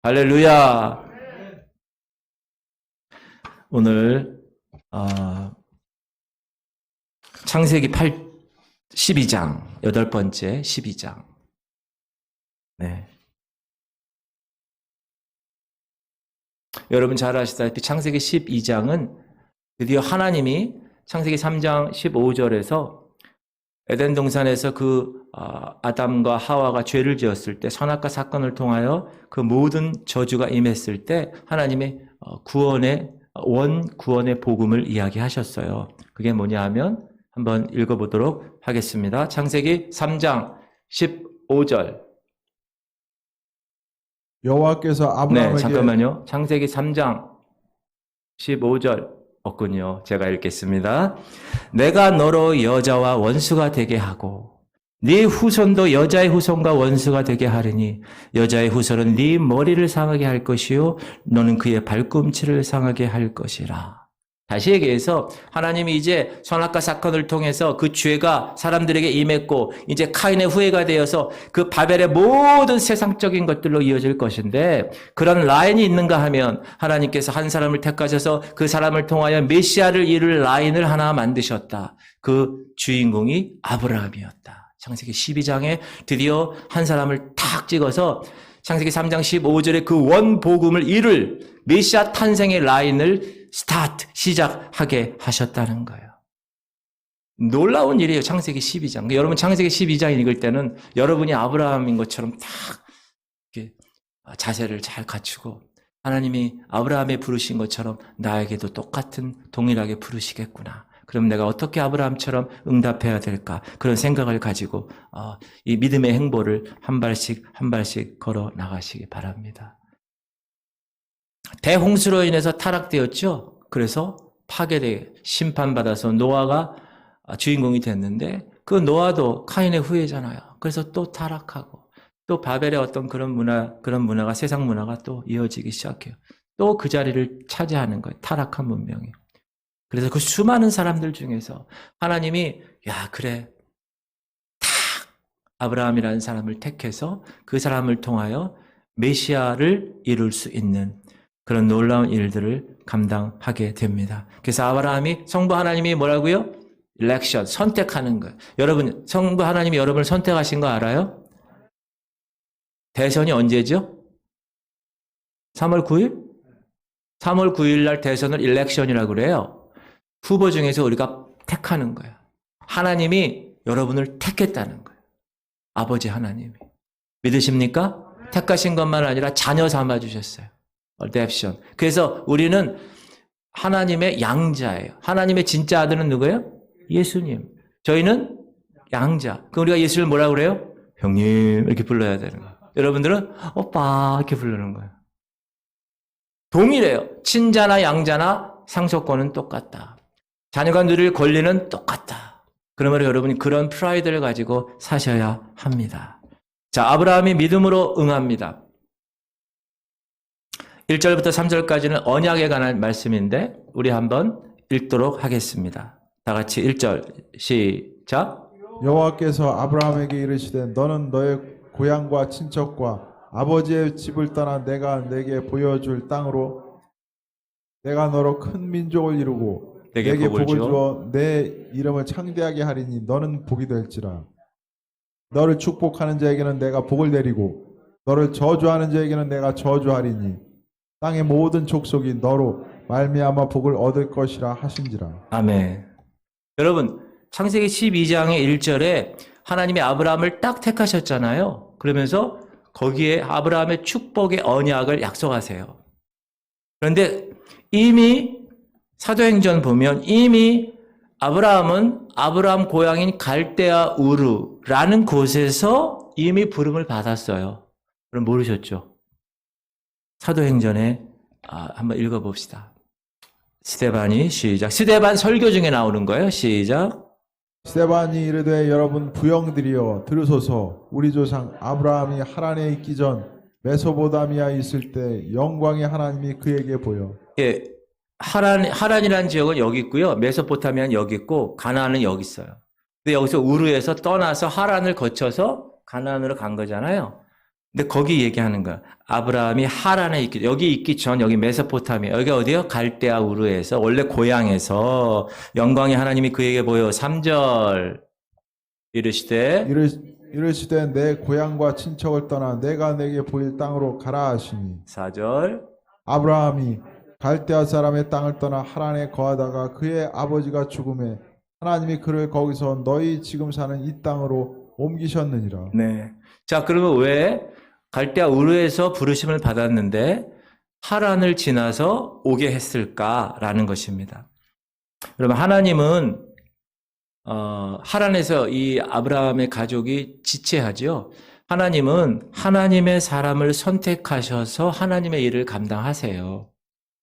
할렐루야. 오늘 창세기 12장 8번째 12장. 네. 여러분 잘 아시다시피 창세기 12장은 드디어 하나님이 창세기 3장 15절에서 에덴 동산에서 아담과 하와가 죄를 지었을 때 선악과 사건을 통하여 그 모든 저주가 임했을 때 하나님의 구원의 복음을 이야기하셨어요. 그게 뭐냐 하면 한번 읽어보도록 하겠습니다. 창세기 3장 15절. 여호와께서 아브라함에게 잠깐만요. 창세기 3장 15절 없군요. 제가 읽겠습니다. 내가 너로 여자와 원수가 되게 하고 네 후손도 여자의 후손과 원수가 되게 하리니 여자의 후손은 네 머리를 상하게 할 것이요 너는 그의 발꿈치를 상하게 할 것이라. 다시 얘기해서 하나님이 이제 선악과 사건을 통해서 그 죄가 사람들에게 임했고 이제 카인의 후예가 되어서 그 바벨의 모든 세상적인 것들로 이어질 것인데 그런 라인이 있는가 하면 하나님께서 한 사람을 택하셔서 그 사람을 통하여 메시아를 이룰 라인을 하나 만드셨다. 그 주인공이 아브라함이었다. 창세기 12장에 드디어 한 사람을 탁 찍어서 창세기 3장 15절에 그 원복음을 이룰 메시아 탄생의 라인을 시작하게 하셨다는 거예요. 놀라운 일이에요. 창세기 12장. 여러분 창세기 12장 읽을 때는 여러분이 아브라함인 것처럼 딱 이렇게 자세를 잘 갖추고 하나님이 아브라함에 부르신 것처럼 나에게도 똑같은 동일하게 부르시겠구나. 그럼 내가 어떻게 아브라함처럼 응답해야 될까? 그런 생각을 가지고 이 믿음의 행보를 한 발씩 걸어 나가시기 바랍니다. 대홍수로 인해서 타락되었죠. 그래서 심판받아서 노아가 주인공이 됐는데 그 노아도 카인의 후예잖아요. 그래서 또 타락하고 또 바벨의 어떤 그런 문화가 세상 문화가 또 이어지기 시작해요. 또 그 자리를 차지하는 거예요. 타락한 문명이. 그래서 그 수많은 사람들 중에서 하나님이 그래 딱 아브라함이라는 사람을 택해서 그 사람을 통하여 메시아를 이룰 수 있는 그런 놀라운 일들을 감당하게 됩니다. 그래서 아브라함이 성부 하나님이 뭐라고요? 일렉션, 선택하는 거예요. 여러분, 성부 하나님이 여러분을 선택하신 거 알아요? 대선이 언제죠? 3월 9일? 3월 9일 날 대선을 일렉션이라고 그래요. 후보 중에서 우리가 택하는 거예요. 하나님이 여러분을 택했다는 거예요. 아버지 하나님이. 믿으십니까? 택하신 것만 아니라 자녀 삼아주셨어요. 어댑션. 그래서 우리는 하나님의 양자예요. 하나님의 진짜 아들은 누구예요? 예수님. 저희는 양자. 그럼 우리가 예수를 뭐라고 그래요? 형님 이렇게 불러야 되는 거예요. 여러분들은 오빠 이렇게 부르는 거예요. 동일해요. 친자나 양자나 상속권은 똑같다. 자녀가 누릴 권리는 똑같다. 그러므로 여러분이 그런 프라이드를 가지고 사셔야 합니다. 자, 아브라함이 믿음으로 응합니다. 1절부터 3절까지는 언약에 관한 말씀인데 우리 한번 읽도록 하겠습니다. 다 같이 1절 시작. 여호와께서 아브라함에게 이르시되 너는 너의 고향과 친척과 아버지의 집을 떠나 내가 내게 보여줄 땅으로 내가 너로 큰 민족을 이루고 내게 복을 주어 내 이름을 창대하게 하리니 너는 복이 될지라. 너를 축복하는 자에게는 내가 복을 내리고 너를 저주하는 자에게는 내가 저주하리니 땅의 모든 족속이 너로 말미암아 복을 얻을 것이라 하신지라. 아멘. 여러분 창세기 12장의 1절에 하나님이 아브라함을 딱 택하셨잖아요. 그러면서 거기에 아브라함의 축복의 언약을 약속하세요. 그런데 이미 사도행전 보면 이미 아브라함은 아브라함 고향인 갈대아 우르라는 곳에서 이미 부름을 받았어요. 그럼 모르셨죠? 사도행전에 한번 읽어봅시다. 스데반이 시작. 스데반 설교 중에 나오는 거예요. 시작. 스데반이 이르되 여러분 부형들이여 들으소서. 우리 조상 아브라함이 하란에 있기 전 메소보다미아에 있을 때 영광의 하나님이 그에게 보여. 하란이라는 지역은 여기 있고요. 메소포타미아는 여기 있고 가나안은 여기 있어요. 근데 여기서 우르에서 떠나서 하란을 거쳐서 가나안으로 간 거잖아요. 근데 거기 얘기하는 거야. 아브라함이 하란에 있기, 여기 있기 전, 여기 메소포타미아, 여기 어디요? 갈대아 우르에서, 원래 고향에서 영광의 하나님이 그에게 보여. 3절. 이르시되, 이르시되 내 고향과 친척을 떠나 내가 내게 보일 땅으로 가라 하시니 4절. 아브라함이 갈대아 사람의 땅을 떠나 하란에 거하다가 그의 아버지가 죽음에 하나님이 그를 거기서 너희 지금 사는 이 땅으로 옮기셨느니라. 네. 자, 그러면 왜 갈대아 우르에서 부르심을 받았는데 하란을 지나서 오게 했을까라는 것입니다. 그러면 하나님은 하란에서 이 아브라함의 가족이 지체하죠. 하나님은 하나님의 사람을 선택하셔서 하나님의 일을 감당하세요.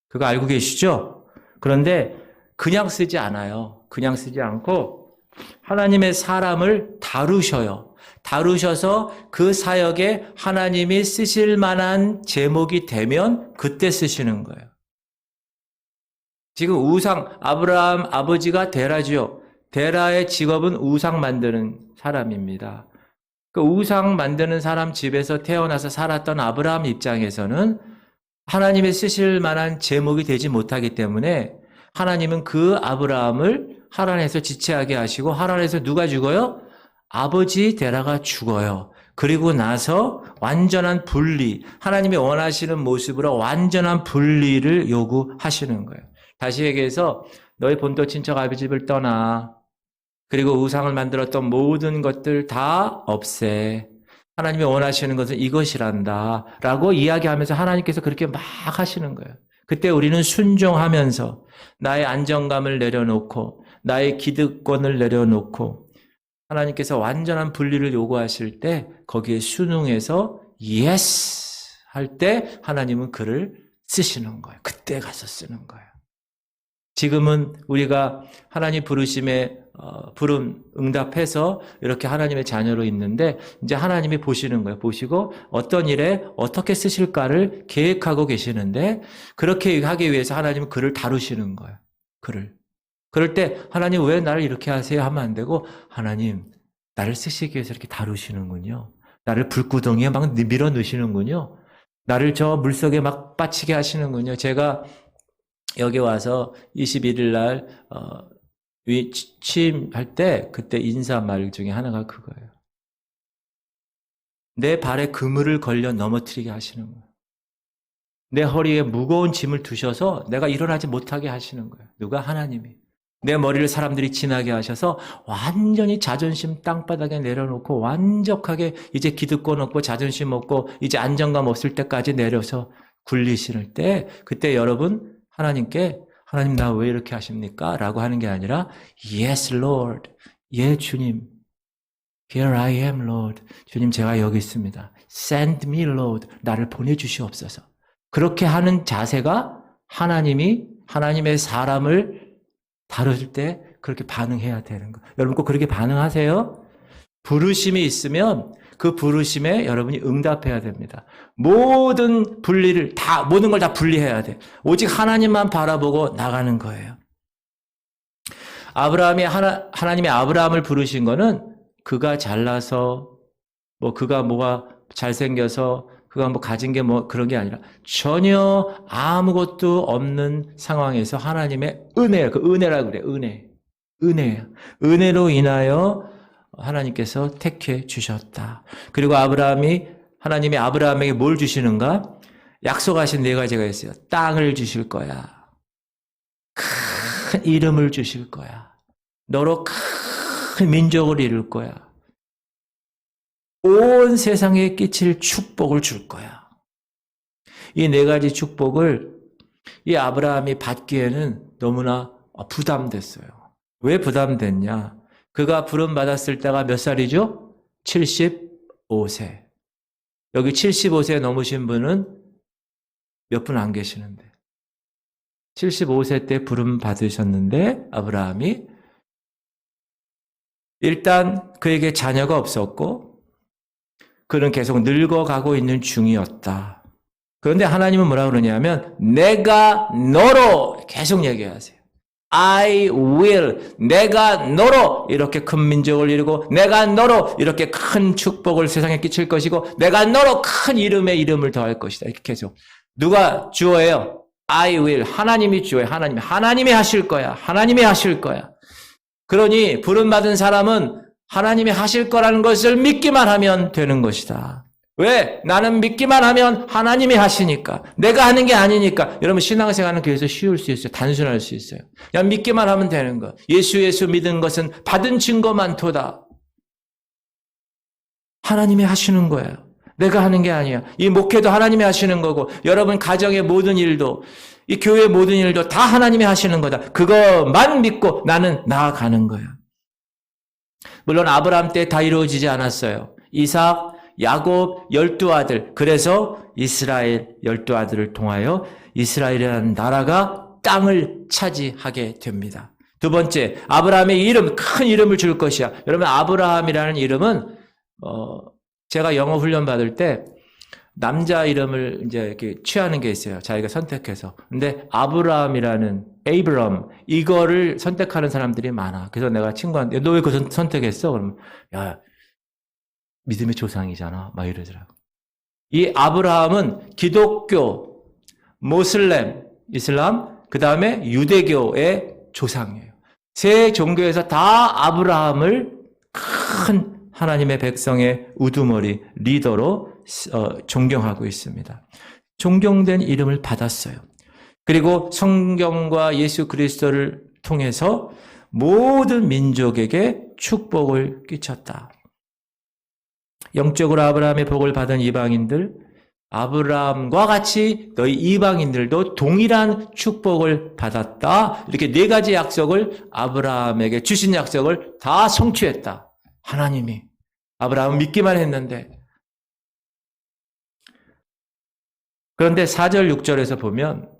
그거 알고 계시죠? 그런데 그냥 쓰지 않아요. 그냥 쓰지 않고 하나님의 사람을 다루셔요. 다루셔서 그 사역에 하나님이 쓰실 만한 제목이 되면 그때 쓰시는 거예요. 지금 아브라함 아버지가 데라죠. 데라의 직업은 우상 만드는 사람입니다. 그 우상 만드는 사람 집에서 태어나서 살았던 아브라함 입장에서는 하나님의 쓰실 만한 제목이 되지 못하기 때문에 하나님은 그 아브라함을 하란에서 지체하게 하시고 하란에서 누가 죽어요? 아버지 데라가 죽어요. 그리고 나서 완전한 분리, 하나님이 원하시는 모습으로 완전한 분리를 요구하시는 거예요. 다시 얘기해서 너희 본토 친척 아버지 집을 떠나. 그리고 우상을 만들었던 모든 것들 다 없애. 하나님이 원하시는 것은 이것이란다 라고 이야기하면서 하나님께서 그렇게 막 하시는 거예요. 그때 우리는 순종하면서 나의 안정감을 내려놓고 나의 기득권을 내려놓고 하나님께서 완전한 분리를 요구하실 때 거기에 순응해서 예스 할 때 하나님은 그를 쓰시는 거예요. 그때 가서 쓰는 거예요. 지금은 우리가 하나님 부르심에 부름 응답해서 이렇게 하나님의 자녀로 있는데 이제 하나님이 보시는 거예요. 보시고 어떤 일에 어떻게 쓰실까를 계획하고 계시는데 그렇게 하기 위해서 하나님은 그를 다루시는 거예요. 그를. 그럴 때 하나님 왜 나를 이렇게 하세요? 하면 안 되고 하나님 나를 쓰시기 위해서 이렇게 다루시는군요. 나를 불구덩이에 막 밀어 넣으시는군요. 나를 저 물속에 막 빠치게 하시는군요. 제가 여기 와서 21일 날 취임할 때 그때 인사말 중에 하나가 그거예요. 내 발에 그물을 걸려 넘어뜨리게 하시는 거예요. 내 허리에 무거운 짐을 두셔서 내가 일어나지 못하게 하시는 거예요. 누가? 하나님이. 내 머리를 사람들이 지나게 하셔서 완전히 자존심 땅바닥에 내려놓고 완벽하게 이제 기득권 없고 자존심 없고 이제 안정감 없을 때까지 내려서 굴리실 때 그때 여러분 하나님께 하나님 나 왜 이렇게 하십니까? 라고 하는 게 아니라 Yes Lord. 예 주님. Here I am Lord. 주님 제가 여기 있습니다. Send me Lord. 나를 보내주시옵소서. 그렇게 하는 자세가 하나님의 사람을 다룰 때 그렇게 반응해야 되는 거예요. 여러분 꼭 그렇게 반응하세요. 부르심이 있으면 그 부르심에 여러분이 응답해야 됩니다. 모든 걸 다 분리해야 돼. 오직 하나님만 바라보고 나가는 거예요. 하나님이 아브라함을 부르신 거는 그가 잘나서, 그가 뭐가 잘생겨서, 그가 가진 게 그런 게 아니라 전혀 아무것도 없는 상황에서 하나님의 은혜예요. 그 은혜라고 그래. 은혜예요. 은혜로 인하여 하나님께서 택해 주셨다. 그리고 하나님이 아브라함에게 뭘 주시는가? 약속하신 네 가지가 있어요. 땅을 주실 거야. 큰 이름을 주실 거야. 너로 큰 민족을 이룰 거야. 온 세상에 끼칠 축복을 줄 거야. 이 네 가지 축복을 이 아브라함이 받기에는 너무나 부담됐어요. 왜 부담됐냐? 그가 부름받았을 때가 몇 살이죠? 75세. 여기 75세 넘으신 분은 몇 분 안 계시는데. 75세 때 부름받으셨는데 아브라함이 일단 그에게 자녀가 없었고 그는 계속 늙어가고 있는 중이었다. 그런데 하나님은 뭐라 그러냐면 내가 너로 계속 얘기하세요. I will. 내가 너로 이렇게 큰 민족을 이루고 내가 너로 이렇게 큰 축복을 세상에 끼칠 것이고 내가 너로 큰 이름에 이름을 더할 것이다. 이렇게 계속. 누가 주어예요? I will. 하나님이 주어예요. 하나님이 하실 거야. 하나님이 하실 거야. 그러니 부름받은 사람은 하나님이 하실 거라는 것을 믿기만 하면 되는 것이다. 왜? 나는 믿기만 하면 하나님이 하시니까. 내가 하는 게 아니니까. 여러분 신앙생활은 그래서 쉬울 수 있어요. 단순할 수 있어요. 그냥 믿기만 하면 되는 거. 예수 믿은 것은 받은 증거만 토다. 하나님이 하시는 거예요. 내가 하는 게 아니야. 이 목회도 하나님이 하시는 거고 여러분 가정의 모든 일도 이 교회의 모든 일도 다 하나님이 하시는 거다. 그것만 믿고 나는 나아가는 거야. 물론 아브라함 때 다 이루어지지 않았어요. 이삭, 야곱 12아들, 그래서 이스라엘 12아들을 통하여 이스라엘이라는 나라가 땅을 차지하게 됩니다. 두 번째, 아브라함의 이름, 큰 이름을 줄 것이야. 여러분 아브라함이라는 이름은 제가 영어 훈련 받을 때 남자 이름을 이제 이렇게 취하는 게 있어요. 자기가 선택해서. 근데 아브라함이라는 에이브럼 이거를 선택하는 사람들이 많아. 그래서 내가 친구한테 너 왜 그거 선택했어? 그러면 야 믿음의 조상이잖아. 막 이러더라고. 이 아브라함은 기독교, 모슬렘, 이슬람, 그 다음에 유대교의 조상이에요. 세 종교에서 다 아브라함을 큰 하나님의 백성의 우두머리, 리더로 존경하고 있습니다. 존경된 이름을 받았어요. 그리고 성경과 예수 그리스도를 통해서 모든 민족에게 축복을 끼쳤다. 영적으로 아브라함의 복을 받은 이방인들, 아브라함과 같이 너희 이방인들도 동일한 축복을 받았다. 이렇게 네 가지 약속을 아브라함에게 주신 약속을 다 성취했다. 하나님이. 아브라함은 믿기만 했는데. 그런데 4절, 6절에서 보면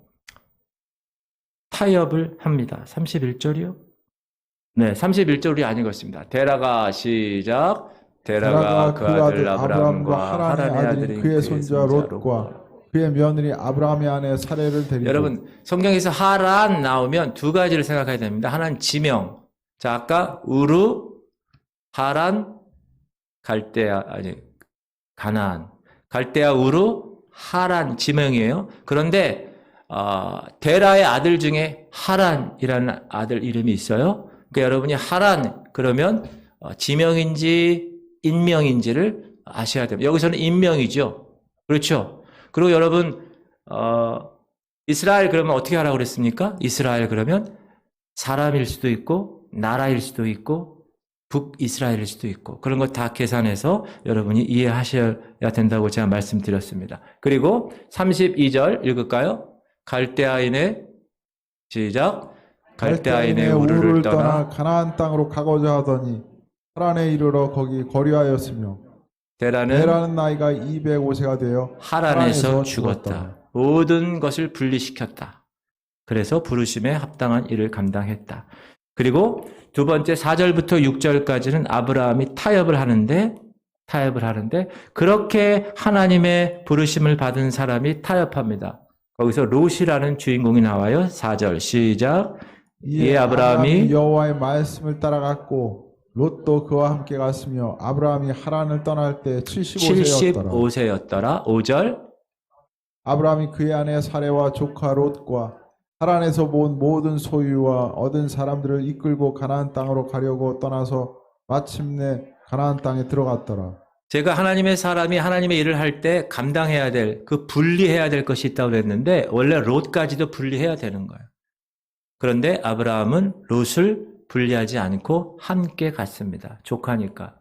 타협을 합니다. 31절이요? 네, 31절이 안 읽었습니다. 데라가 시작. 데라가 그 아들 아브라함과 하란의 아들인 그의 손자 롯과 그의 며느리 아브라함의 아내 사레를 데리고. 여러분 성경에서 하란 나오면 두 가지를 생각해야 됩니다. 하나는 지명. 자, 아까 우르, 하란, 갈대아, 아니 가나안. 갈대아, 우르, 하란 지명이에요. 그런데 데라의 아들 중에 하란이라는 아들 이름이 있어요. 그러니까 여러분이 하란 그러면 지명인지 인명인지를 아셔야 됩니다. 여기서는 인명이죠. 그렇죠? 그리고 여러분 이스라엘 그러면 어떻게 하라고 그랬습니까? 이스라엘 그러면 사람일 수도 있고 나라일 수도 있고 북이스라엘일 수도 있고 그런 거 다 계산해서 여러분이 이해하셔야 된다고 제가 말씀드렸습니다. 그리고 32절 읽을까요? 갈대아인의 시작. 갈대아인의 우르를 떠나 가나안 땅으로 가고자 하더니 하란에 이르러 거기 거류하였으며 데라는 나이가 205세가 되어 하란에서 죽었다. 모든 것을 분리시켰다. 그래서 부르심에 합당한 일을 감당했다. 그리고 두 번째 4절부터 6절까지는 아브라함이 타협을 하는데 그렇게 하나님의 부르심을 받은 사람이 타협합니다. 거기서 롯이라는 주인공이 나와요. 4절 시작. 이에 아브라함이 여호와의 말씀을 따라갔고 롯도 그와 함께 갔으며 아브라함이 하란을 떠날 때 75세였더라. 5절 아브라함이 그의 아내 사레와 조카 롯과 하란에서 모은 모든 소유와 얻은 사람들을 이끌고 가나안 땅으로 가려고 떠나서 마침내 가나안 땅에 들어갔더라. 제가 하나님의 사람이 하나님의 일을 할 때 감당해야 될, 분리해야 될 것이 있다고 그랬는데 원래 롯까지도 분리해야 되는 거예요. 그런데 아브라함은 롯을 분리하지 않고 함께 갔습니다. 조카니까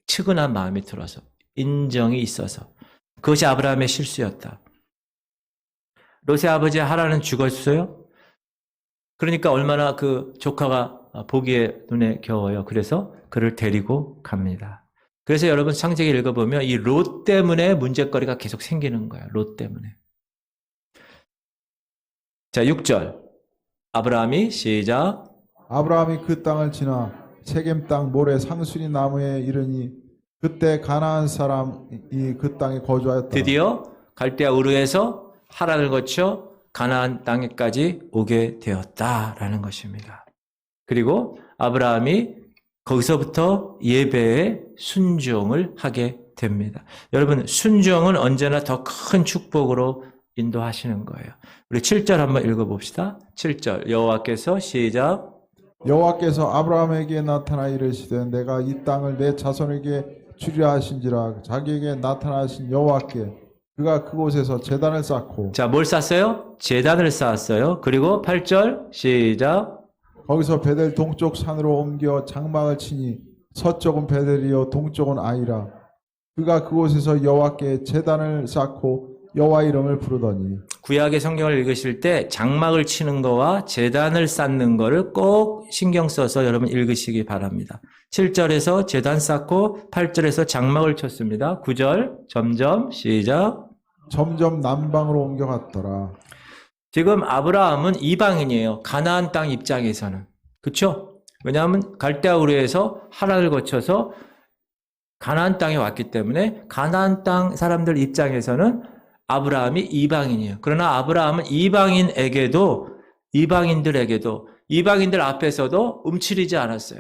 측은한 마음이 들어서 인정이 있어서 그것이 아브라함의 실수였다. 롯의 아버지 하란은 죽었어요. 그러니까 얼마나 그 조카가 보기에 눈에 겨워요. 그래서 그를 데리고 갑니다. 그래서 여러분 창세기 읽어보면 이 롯 때문에 문제거리가 계속 생기는 거예요. 롯 때문에. 자, 6절. 아브라함이 시작. 아브라함이 그 땅을 지나 세겜 땅 모래 상수리 나무에 이르니 그때 가나안 사람이 그 땅에 거주하였다. 드디어 갈대아 우르에서 하란을 거쳐 가나안 땅에까지 오게 되었다라는 것입니다. 그리고 아브라함이 거기서부터 예배에 순종을 하게 됩니다. 여러분, 순종은 언제나 더 큰 축복으로 인도하시는 거예요. 우리 7절 한번 읽어봅시다. 7절 여호와께서 시작. 여호와께서 아브라함에게 나타나 이르시되 내가 이 땅을 내 자손에게 주리라 하신지라. 자기에게 나타나신 여호와께 그가 그곳에서 제단을 쌓고 자, 뭘 쌓았어요? 제단을 쌓았어요. 그리고 8절 시작. 거기서 베델 동쪽 산으로 옮겨 장막을 치니 서쪽은 베델이요 동쪽은 아이라. 그가 그곳에서 여호와께 제단을 쌓고 여호와 이름을 부르더니. 구약의 성경을 읽으실 때 장막을 치는 거와 제단을 쌓는 거를 꼭 신경 써서 여러분 읽으시기 바랍니다. 7절에서 제단 쌓고 8절에서 장막을 쳤습니다. 9절 점점 시작. 점점 남방으로 옮겨갔더라. 지금 아브라함은 이방인이에요. 가나안 땅 입장에서는. 그렇죠? 왜냐하면 갈대아 우르에서 하란을 거쳐서 가나안 땅에 왔기 때문에 가나안 땅 사람들 입장에서는 아브라함이 이방인이에요. 그러나 아브라함은 이방인들 앞에서도 움츠리지 않았어요.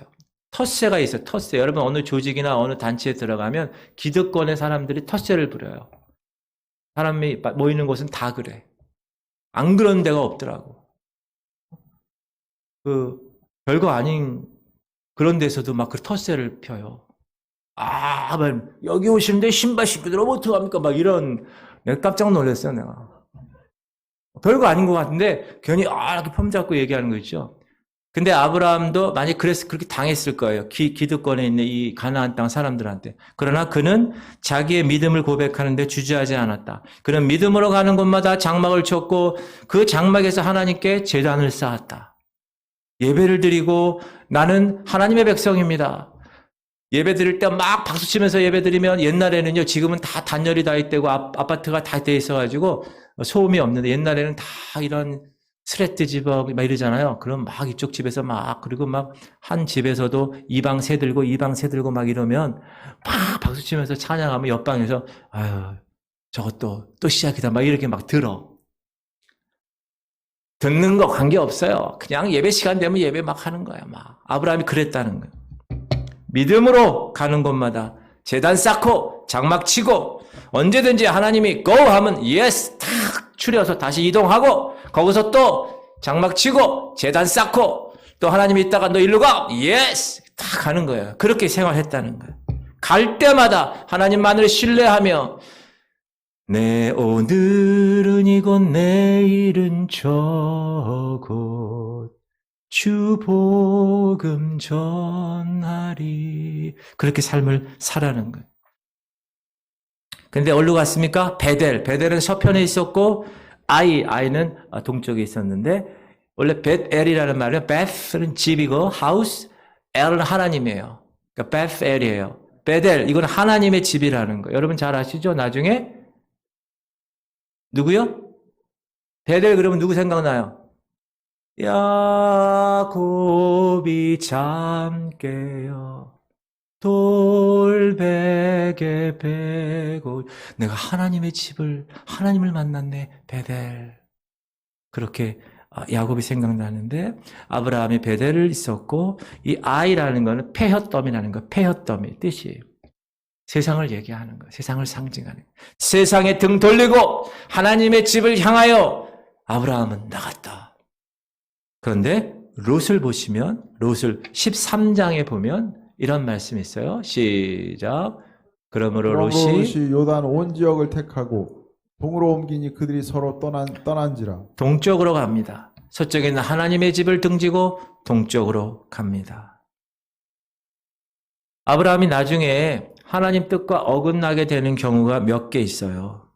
텃세가 있어요. 텃세. 여러분 어느 조직이나 어느 단체에 들어가면 기득권의 사람들이 텃세를 부려요. 사람이 모이는 곳은 다 그래. 안 그런 데가 없더라고. 별거 아닌 그런 데서도 막 그 텃세를 펴요. 여기 오시는데 신발 신고 들어오면 어떡합니까? 막 이런, 내가 깜짝 놀랐어요, 내가. 별거 아닌 것 같은데, 괜히, 이렇게 폼 잡고 얘기하는 거 있죠? 근데 아브라함도 만약 그렇게 당했을 거예요. 기득권에 있는 이 가나안 땅 사람들한테. 그러나 그는 자기의 믿음을 고백하는데 주저하지 않았다. 그는 믿음으로 가는 곳마다 장막을 쳤고 그 장막에서 하나님께 제단을 쌓았다. 예배를 드리고 나는 하나님의 백성입니다. 예배 드릴 때 막 박수 치면서 예배 드리면 옛날에는요, 지금은 다 단열이 다 있대고 아파트가 다 돼 있어가지고 소음이 없는데 옛날에는 다 이런 스레트 집업 막 이러잖아요. 그럼 막 이쪽 집에서 그리고 막 한 집에서도 이방 새 들고 막 이러면 막 박수 치면서 찬양하면 옆방에서 저것도 또 시작이다 막 이렇게 막 들어. 듣는 거 관계없어요. 그냥 예배 시간 되면 예배 막 하는 거야. 아브라함이 그랬다는 거예요. 믿음으로 가는 곳마다 제단 쌓고 장막 치고 언제든지 하나님이 go 하면 yes 탁 추려서 다시 이동하고 거기서 또 장막 치고 재단 쌓고 또 하나님이 있다가 너 일로 가 yes 탁 가는 거예요. 그렇게 생활했다는 거예요. 갈 때마다 하나님만을 신뢰하며 내 오늘은 이곳 내일은 저곳 주 복음 전하리 그렇게 삶을 살아가는 거예요. 근데 어디로 갔습니까? 베델은 서편에 있었고 아이는 동쪽에 있었는데 원래 벳엘이라는 말은 베스는 집이고 하우스, 엘은 하나님이에요. 그러니까 베스엘이에요. 베델 이건 하나님의 집이라는 거. 여러분 잘 아시죠? 나중에 누구요? 베델 그러면 누구 생각나요? 야곱이 잠 깨요. 돌베개 베고 내가 하나님을 만났네. 베델. 그렇게 야곱이 생각나는데 아브라함이 베델을 있었고 이 아이라는 거는 폐허덤이라는 거. 폐허덤이 뜻이 세상을 얘기하는 거. 세상을 상징하는 거. 세상에 등 돌리고 하나님의 집을 향하여 아브라함은 나갔다. 그런데 롯을 보시면 롯을 13장에 보면 이런 말씀이 있어요. 시작. 그러므로 롯이 요단 온 지역을 택하고 동으로 옮기니 그들이 서로 떠난지라. 동쪽으로 갑니다. 서쪽에 있는 하나님의 집을 등지고 동쪽으로 갑니다. 아브라함이 나중에 하나님 뜻과 어긋나게 되는 경우가 몇 개 있어요.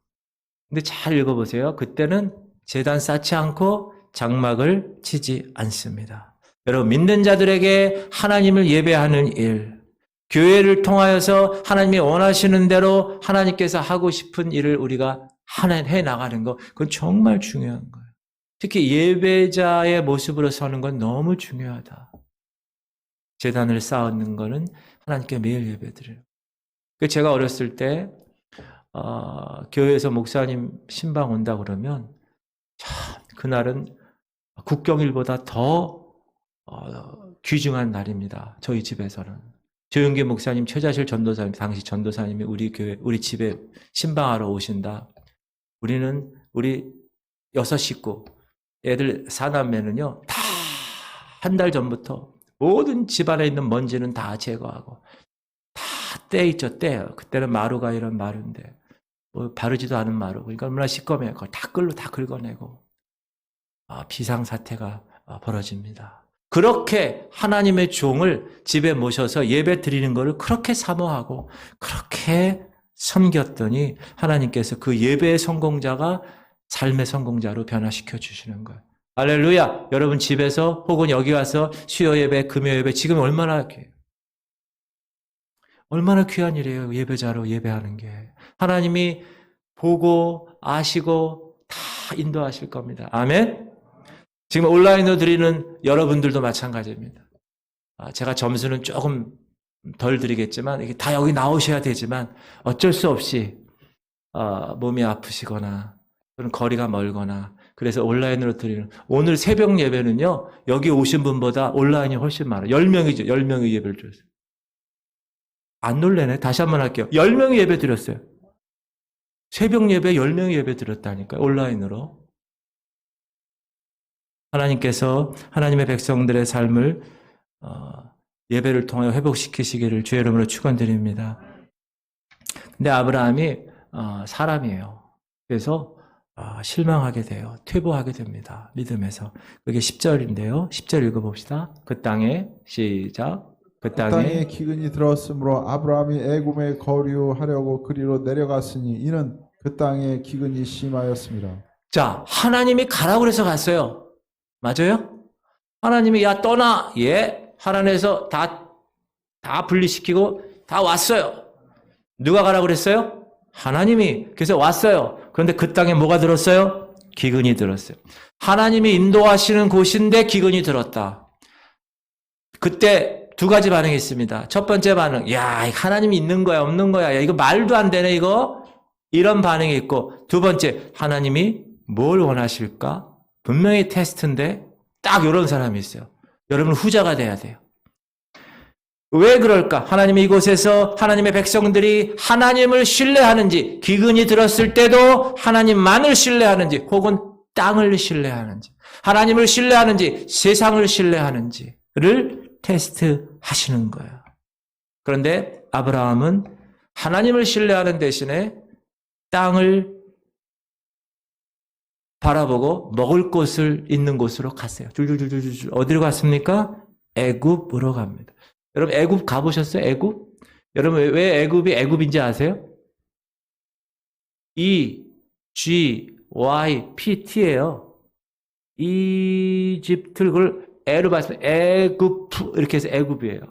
근데 잘 읽어보세요. 그때는 제단 쌓지 않고 장막을 치지 않습니다. 여러분 믿는 자들에게 하나님을 예배하는 일, 교회를 통하여서 하나님이 원하시는 대로 하나님께서 하고 싶은 일을 우리가 해나가는 거, 그건 정말 중요한 거예요. 특히 예배자의 모습으로 서는 건 너무 중요하다. 제단을 쌓는 거는 하나님께 매일 예배드려요. 제가 어렸을 때 교회에서 목사님 신방 온다 그러면 참 그날은 국경일보다 더 귀중한 날입니다. 저희 집에서는. 조용기 목사님, 최자실 전도사님, 당시 전도사님이 우리 교회, 우리 집에 신방하러 오신다. 우리 6식구, 애들 4남매는요, 다 한 달 전부터 모든 집안에 있는 먼지는 다 제거하고, 다 때 있죠, 때. 그때는 마루가 이런 마루인데, 뭐 바르지도 않은 마루. 그러니까 얼마나 시꺼매요. 그걸 다 긁어내고, 비상사태가 벌어집니다. 그렇게 하나님의 종을 집에 모셔서 예배 드리는 것을 그렇게 사모하고 그렇게 섬겼더니 하나님께서 그 예배의 성공자가 삶의 성공자로 변화시켜 주시는 거예요. 할렐루야! 여러분 집에서 혹은 여기 와서 수요 예배, 금요 예배 지금 얼마나 귀한 일이에요. 예배자로 예배하는 게. 하나님이 보고 아시고 다 인도하실 겁니다. 아멘? 지금 온라인으로 드리는 여러분들도 마찬가지입니다. 제가 점수는 조금 덜 드리겠지만 이게 다 여기 나오셔야 되지만 어쩔 수 없이 몸이 아프시거나 또는 거리가 멀거나 그래서 온라인으로 드리는 오늘 새벽 예배는요. 여기 오신 분보다 온라인이 훨씬 많아요. 10명이죠. 10명이 예배를 드렸어요. 안 놀래네. 다시 한번 할게요. 10명이 예배 드렸어요. 새벽 예배 10명이 예배 드렸다니까요. 온라인으로. 하나님께서 하나님의 백성들의 삶을 예배를 통하여 회복시키시기를 주의 이름으로 축원드립니다. 근데 아브라함이 사람이에요. 그래서 실망하게 돼요. 퇴보하게 됩니다. 믿음에서. 그게 10절인데요. 10절 읽어봅시다. 그 땅에 시작. 그 땅에 기근이 들었으므로 아브라함이 애굽에 거류하려고 그리로 내려갔으니 이는 그 땅에 기근이 심하였습니다. 자, 하나님이 가라고 그래서 갔어요. 맞아요? 하나님이 야 떠나. 예. 하나님에서 다 분리시키고 다 왔어요. 누가 가라고 그랬어요? 하나님이. 그래서 왔어요. 그런데 그 땅에 뭐가 들었어요? 기근이 들었어요. 하나님이 인도하시는 곳인데 기근이 들었다. 그때 두 가지 반응이 있습니다. 첫 번째 반응. 야, 하나님이 있는 거야, 없는 거야. 야, 이거 말도 안 되네, 이거. 이런 반응이 있고. 두 번째, 하나님이 뭘 원하실까? 분명히 테스트인데 딱 이런 사람이 있어요. 여러분 후자가 돼야 돼요. 왜 그럴까? 하나님이 이곳에서 하나님의 백성들이 하나님을 신뢰하는지 기근이 들었을 때도 하나님만을 신뢰하는지 혹은 땅을 신뢰하는지 하나님을 신뢰하는지 세상을 신뢰하는지를 테스트하시는 거예요. 그런데 아브라함은 하나님을 신뢰하는 대신에 땅을 바라보고 먹을 곳을 있는 곳으로 갔어요. 줄줄줄줄줄. 어디로 갔습니까? 애굽으로 갑니다. 여러분 애굽 가보셨어요? 애굽? 여러분 왜 애굽이 애굽인지 아세요? EGYPT예요. 이집트를 그걸 애로 봤으면 애굽 이렇게 해서 애굽이에요.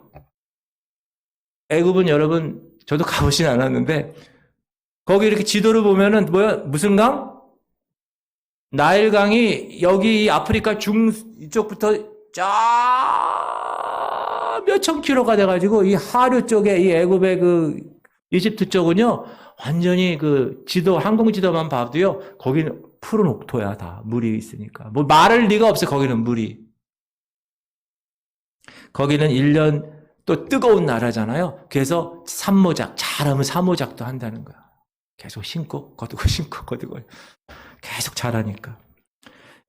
애굽은 여러분 저도 가보진 않았는데 거기 이렇게 지도를 보면은 뭐야 무슨 강? 나일강이 여기 아프리카 이쪽부터 쫙 몇천 킬로가 돼가지고 이 하류 쪽에 이 애굽의 그 이집트 쪽은요 완전히 그 지도 항공 지도만 봐도요 거기는 푸른 옥토야 다 물이 있으니까 뭐 말할 리가 없어 거기는 물이 거기는 1년 또 뜨거운 나라잖아요. 그래서 산모작 잘하면 사모작도 한다는 거야. 계속 신고 거두고 신고 거두고 계속 자라니까.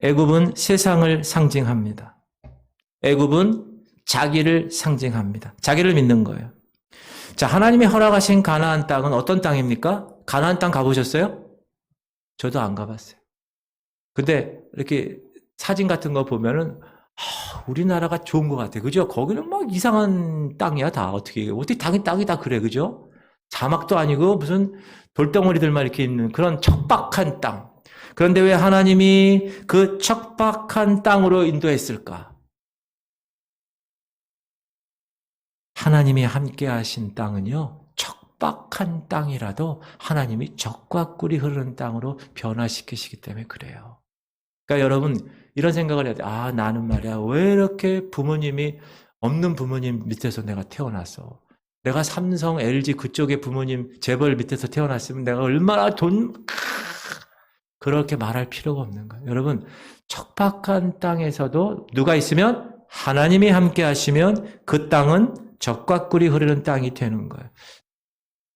애굽은 세상을 상징합니다. 애굽은 자기를 상징합니다. 자기를 믿는 거예요. 자, 하나님이 허락하신 가나안 땅은 어떤 땅입니까? 가나안 땅 가보셨어요? 저도 안 가봤어요. 근데 이렇게 사진 같은 거 보면은 우리나라가 좋은 것 같아. 그죠? 거기는 막 이상한 땅이야, 다. 어떻게 땅이 다 그래, 그죠? 자막도 아니고 무슨 돌덩어리들만 이렇게 있는 그런 척박한 땅. 그런데 왜 하나님이 그 척박한 땅으로 인도했을까? 하나님이 함께 하신 땅은요, 척박한 땅이라도 하나님이 적과 꿀이 흐르는 땅으로 변화시키시기 때문에 그래요. 그러니까 여러분, 이런 생각을 해야 돼. 나는 말이야, 왜 이렇게 부모님이 없는 부모님 밑에서 내가 태어났어? 내가 삼성, LG 그쪽의 부모님 재벌 밑에서 태어났으면 내가 얼마나 그렇게 말할 필요가 없는 거예요. 여러분, 척박한 땅에서도 누가 있으면 하나님이 함께 하시면 그 땅은 젖과 꿀이 흐르는 땅이 되는 거예요.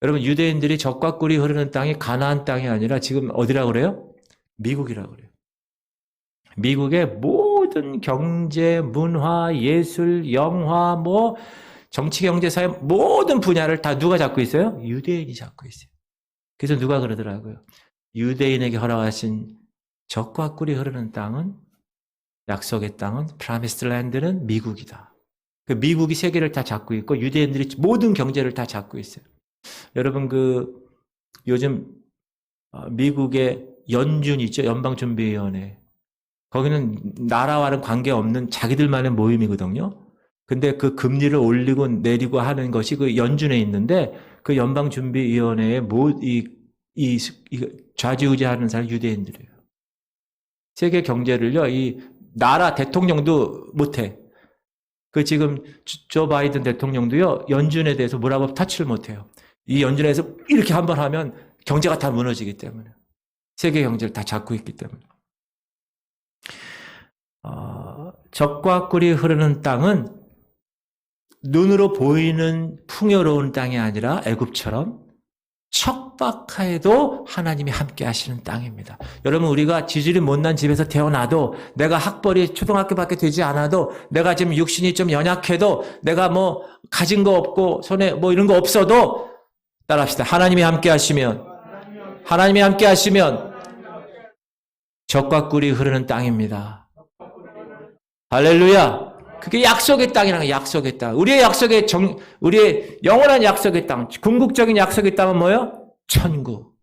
여러분, 유대인들이 젖과 꿀이 흐르는 땅이 가나안 땅이 아니라 지금 어디라고 그래요? 미국이라고 그래요. 미국의 모든 경제, 문화, 예술, 영화, 뭐 정치, 경제, 사회 모든 분야를 다 누가 잡고 있어요? 유대인이 잡고 있어요. 그래서 누가 그러더라고요. 유대인에게 허락하신 젖과 꿀이 흐르는 땅은, 약속의 땅은, 프라미스드 랜드는 미국이다. 그 미국이 세계를 다 잡고 있고 유대인들이 모든 경제를 다 잡고 있어요. 여러분, 요즘 미국의 연준 있죠? 연방준비위원회. 거기는 나라와는 관계없는 자기들만의 모임이거든요. 근데 그 금리를 올리고 내리고 하는 것이 그 연준에 있는데 그 연방준비위원회에 좌지우지하는 사람이 유대인들이에요. 세계 경제를요, 이 나라 대통령도 못해. 그 지금 조 바이든 대통령도요, 연준에 대해서 뭐라고 터치를 못해요. 이 연준에서 이렇게 한번 하면 경제가 다 무너지기 때문에. 세계 경제를 다 잡고 있기 때문에. 젖과 꿀이 흐르는 땅은 눈으로 보이는 풍요로운 땅이 아니라 애굽처럼 척박하에도 하나님이 함께 하시는 땅입니다. 여러분, 우리가 지질이 못난 집에서 태어나도, 내가 학벌이 초등학교밖에 되지 않아도, 내가 지금 육신이 좀 연약해도, 내가 뭐 가진 거 없고 손에 뭐 이런 거 없어도, 따라합시다. 하나님이 함께 하시면 젖과 꿀이 흐르는 땅입니다. 할렐루야. 그게 약속의 땅이라는 거예요. 약속의 땅. 우리의 영원한 약속의 땅, 궁극적인 약속의 땅은 뭐예요? 천국.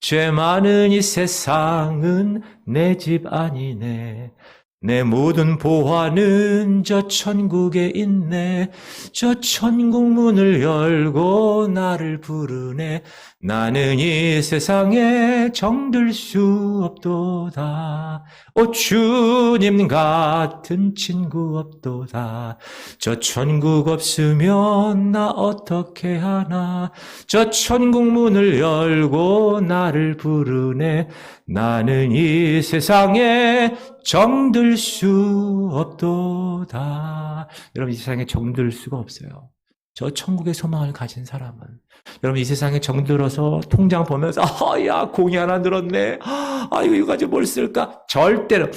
죄 많은 이 세상은 내 집 아니네. 내 모든 보화는 저 천국에 있네. 저 천국 문을 열고 나를 부르네. 나는 이 세상에 정들 수 없도다. 오 주님 같은 친구 없도다. 저 천국 없으면 나 어떻게 하나. 저 천국 문을 열고 나를 부르네. 나는 이 세상에 정들 수 없도다. 여러분, 이 세상에 정들 수가 없어요. 저 천국의 소망을 가진 사람은. 여러분, 이 세상에 정들어서 통장 보면서 야 공이 하나 늘었네. 이거 가지고 뭘 쓸까? 절대로.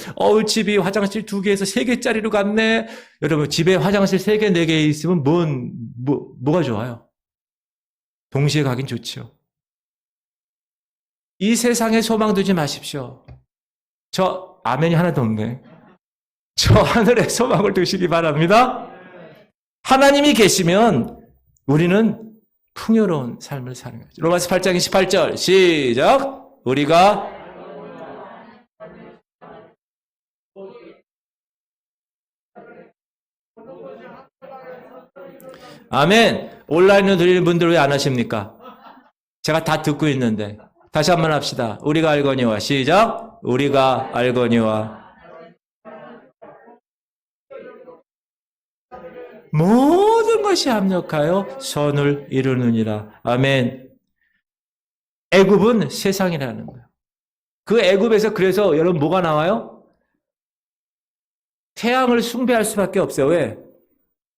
집이 화장실 2개에서 3개짜리로 갔네. 여러분, 집에 화장실 3개, 4개 있으면 뭐가 좋아요? 동시에 가긴 좋죠. 이 세상에 소망 두지 마십시오. 아멘이 하나도 없네. 저 하늘에 소망을 두시기 바랍니다. 하나님이 계시면 우리는 풍요로운 삶을 사는 거죠. 로마서 8장 28절 시작. 우리가 아멘. 온라인으로 드리는 분들 왜 안 하십니까? 제가 다 듣고 있는데. 다시 한번 합시다. 우리가 알거니와 시작. 우리가 알거니와 모든 것이 합력하여 선을 이루느니라. 아멘. 애굽은 세상이라는 거예요. 그 애굽에서 그래서 여러분 뭐가 나와요? 태양을 숭배할 수밖에 없어요. 왜?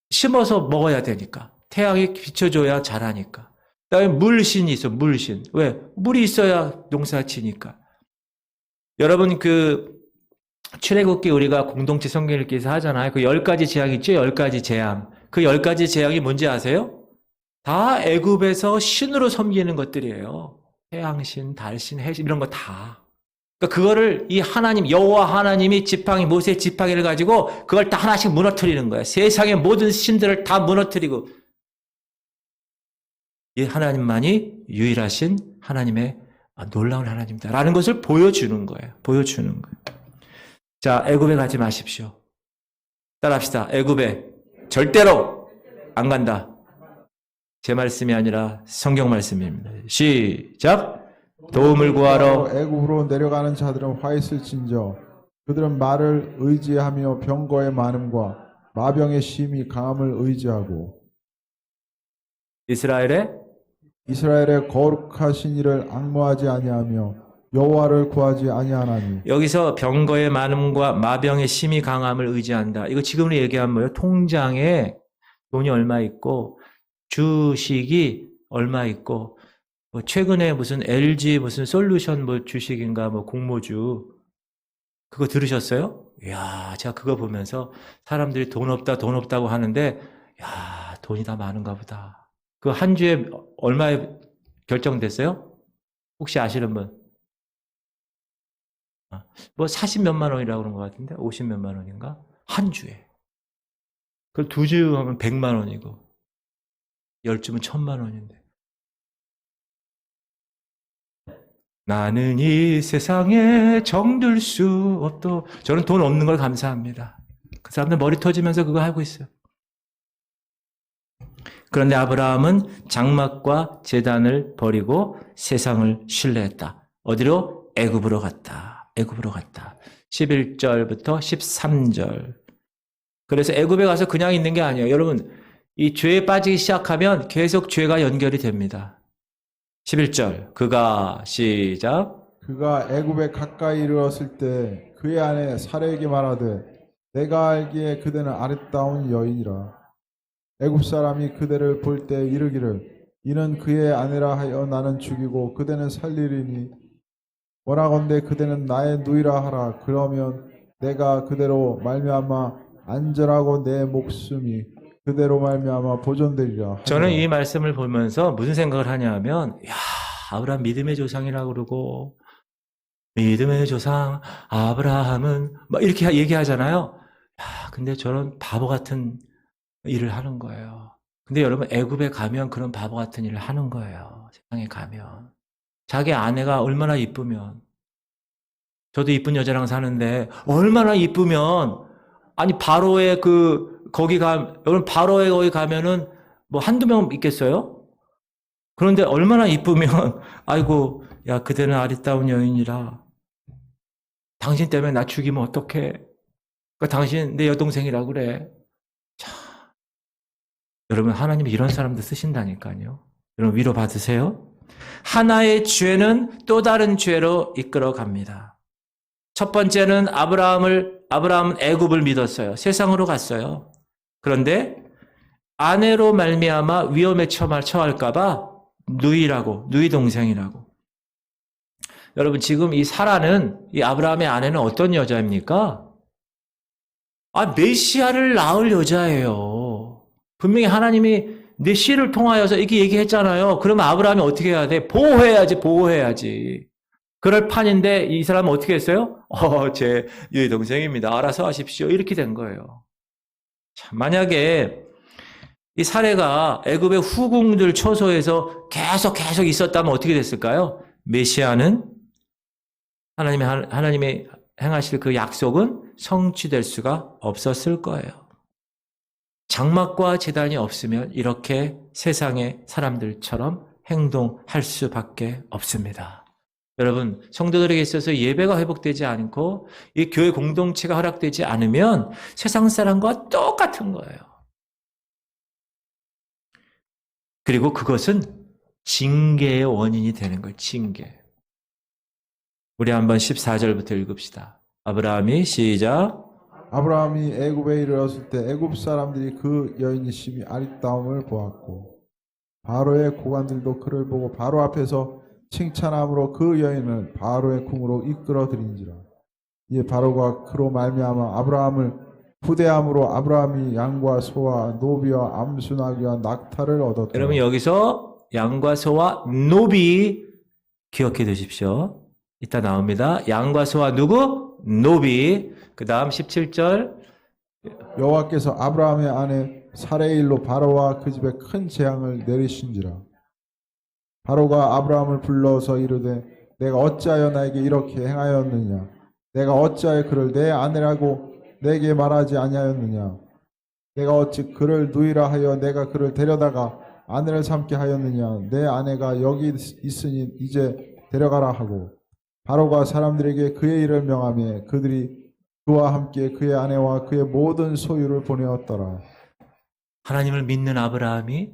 심어서 먹어야 되니까. 태양이 비춰줘야 자라니까. 그다음에 물신이 있어. 물신. 왜? 물이 있어야 농사 지니까. 여러분 출애굽기 우리가 공동체 성경 읽기에서 하잖아요. 그 10가지 재앙 있죠? 10가지 재앙. 그 10가지 재앙이 뭔지 아세요? 다 애굽에서 신으로 섬기는 것들이에요. 태양신, 달신, 해신 이런 거 다. 그러니까 그거를 이 하나님, 여호와 하나님이 모세의 지팡이를 가지고 그걸 다 하나씩 무너뜨리는 거예요. 세상의 모든 신들을 다 무너뜨리고 이 하나님만이 유일하신 하나님의 놀라운 하나님이다 라는 것을 보여주는 거예요. 보여주는 거예요. 자, 애굽에 가지 마십시오. 따라합시다. 애굽에 절대로 안 간다. 제 말씀이 아니라 성경 말씀입니다. 시작. 도움을 구하러 애굽으로 내려가는 자들은 화 있을진저 그들은 말을 의지하며 병거의 많음과 마병의 심히 강함을 의지하고 이스라엘의 거룩하신 이를 앙모하지 아니하며 여호와를 구하지 아니하나니 여기서 병거의 많음과 마병의 심히 강함을 의지한다. 이거 지금으로 얘기하면 뭐예요? 통장에 돈이 얼마 있고 주식이 얼마 있고 뭐 최근에 무슨 LG 무슨 솔루션 뭐 주식인가 뭐 공모주 그거 들으셨어요? 이야, 제가 그거 보면서 사람들이 돈 없다 돈 없다고 하는데 야, 돈이 다 많은가 보다. 그 한 주에 얼마에 결정됐어요? 혹시 아시는 분? 뭐 40 몇만 원이라고 그런 것 같은데 50 몇만 원인가? 한 주에. 그걸 두 주 하면 100만 원이고 10주면 1000만 원인데 나는 이 세상에 정들 수 없도 저는 돈 없는 걸 감사합니다. 그 사람들 머리 터지면서 그거 하고 있어요. 그런데 아브라함은 장막과 제단을 버리고 세상을 신뢰했다. 어디로? 애굽으로 갔다. 애굽으로 갔다. 11절부터 13절. 그래서 애굽에 가서 그냥 있는 게 아니에요. 여러분, 이 죄에 빠지기 시작하면 계속 죄가 연결이 됩니다. 11절. 그가 시작. 그가 애굽에 가까이 이르렀을 때 그의 아내 사레에게 말하되 내가 알기에 그대는 아름다운 여인이라. 애굽 사람이 그대를 볼 때 이르기를 이는 그의 아내라 하여 나는 죽이고 그대는 살리리니 원하건대 그대는 나의 누이라 하라. 그러면 내가 그대로 말미암아 안전하고 내 목숨이 그대로 말미암아 보존되리라. 저는 이 말씀을 보면서 무슨 생각을 하냐면, 야, 아브라함 믿음의 조상이라고 그러고, 믿음의 조상, 아브라함은, 막 이렇게 얘기하잖아요. 야, 근데 저런 바보 같은 일을 하는 거예요. 근데 여러분, 애굽에 가면 그런 바보 같은 일을 하는 거예요. 세상에 가면. 자기 아내가 얼마나 이쁘면, 저도 이쁜 여자랑 사는데, 얼마나 이쁘면, 아니, 바로의 여러분, 바로에 거기 가면은 뭐 한두 명 있겠어요? 그런데 얼마나 이쁘면, 아이고, 야, 그대는 아리따운 여인이라. 당신 때문에 나 죽이면 어떡해? 그러니까 당신 내 여동생이라고 그래. 자, 여러분, 하나님이 이런 사람들 쓰신다니까요. 여러분, 위로 받으세요. 하나의 죄는 또 다른 죄로 이끌어 갑니다. 첫 번째는 아브라함은 애굽을 믿었어요. 세상으로 갔어요. 그런데 아내로 말미암아 위험에 처할까봐 누이 동생이라고. 여러분 지금 이 사라는 이 아브라함의 아내는 어떤 여자입니까? 메시아를 낳을 여자예요. 분명히 하나님이 내 씨를 통하여서 이렇게 얘기했잖아요. 그러면 아브라함이 어떻게 해야 돼? 보호해야지. 그럴 판인데 이 사람은 어떻게 했어요? 제 유이 동생입니다. 알아서 하십시오. 이렇게 된 거예요. 자, 만약에 이 사례가 애굽의 후궁들 처소에서 계속 있었다면 어떻게 됐을까요? 메시아는 하나님의 행하실 그 약속은 성취될 수가 없었을 거예요. 장막과 제단이 없으면 이렇게 세상의 사람들처럼 행동할 수밖에 없습니다. 여러분, 성도들에게 있어서 예배가 회복되지 않고 이 교회 공동체가 허락되지 않으면 세상 사람과 똑같은 거예요. 그리고 그것은 징계의 원인이 되는 거예요. 징계. 우리 한번 14절부터 읽읍시다. 아브라함이 시작. 아브라함이 애굽에 이르렀을 때 애굽 사람들이 그 여인이 심히 아리따움을 보았고 바로의 고관들도 그를 보고 바로 앞에서 칭찬함으로 그 여인을 바로의 궁으로 이끌어들인지라. 이에 바로가 그로 말미암아 아브라함을 후대함으로 아브라함이 양과 소와 노비와 암수나귀와 낙타를 얻었다. 여러분 여기서 양과 소와 노비 기억해 두십시오. 이따 나옵니다. 양과 소와 누구? 노비. 그 다음 17절. 여호와께서 아브라함의 아내 사레의 일로 바로와 그 집에 큰 재앙을 내리신지라. 바로가 아브라함을 불러서 이르되 내가 어찌하여 나에게 이렇게 행하였느냐? 내가 어찌하여 그를 내 아내라고 내게 말하지 아니하였느냐? 내가 어찌 그를 누이라 하여 내가 그를 데려다가 아내를 삼게 하였느냐? 내 아내가 여기 있으니 이제 데려가라 하고 바로가 사람들에게 그의 일을 명하며 그들이 그와 함께 그의 아내와 그의 모든 소유를 보내었더라. 하나님을 믿는 아브라함이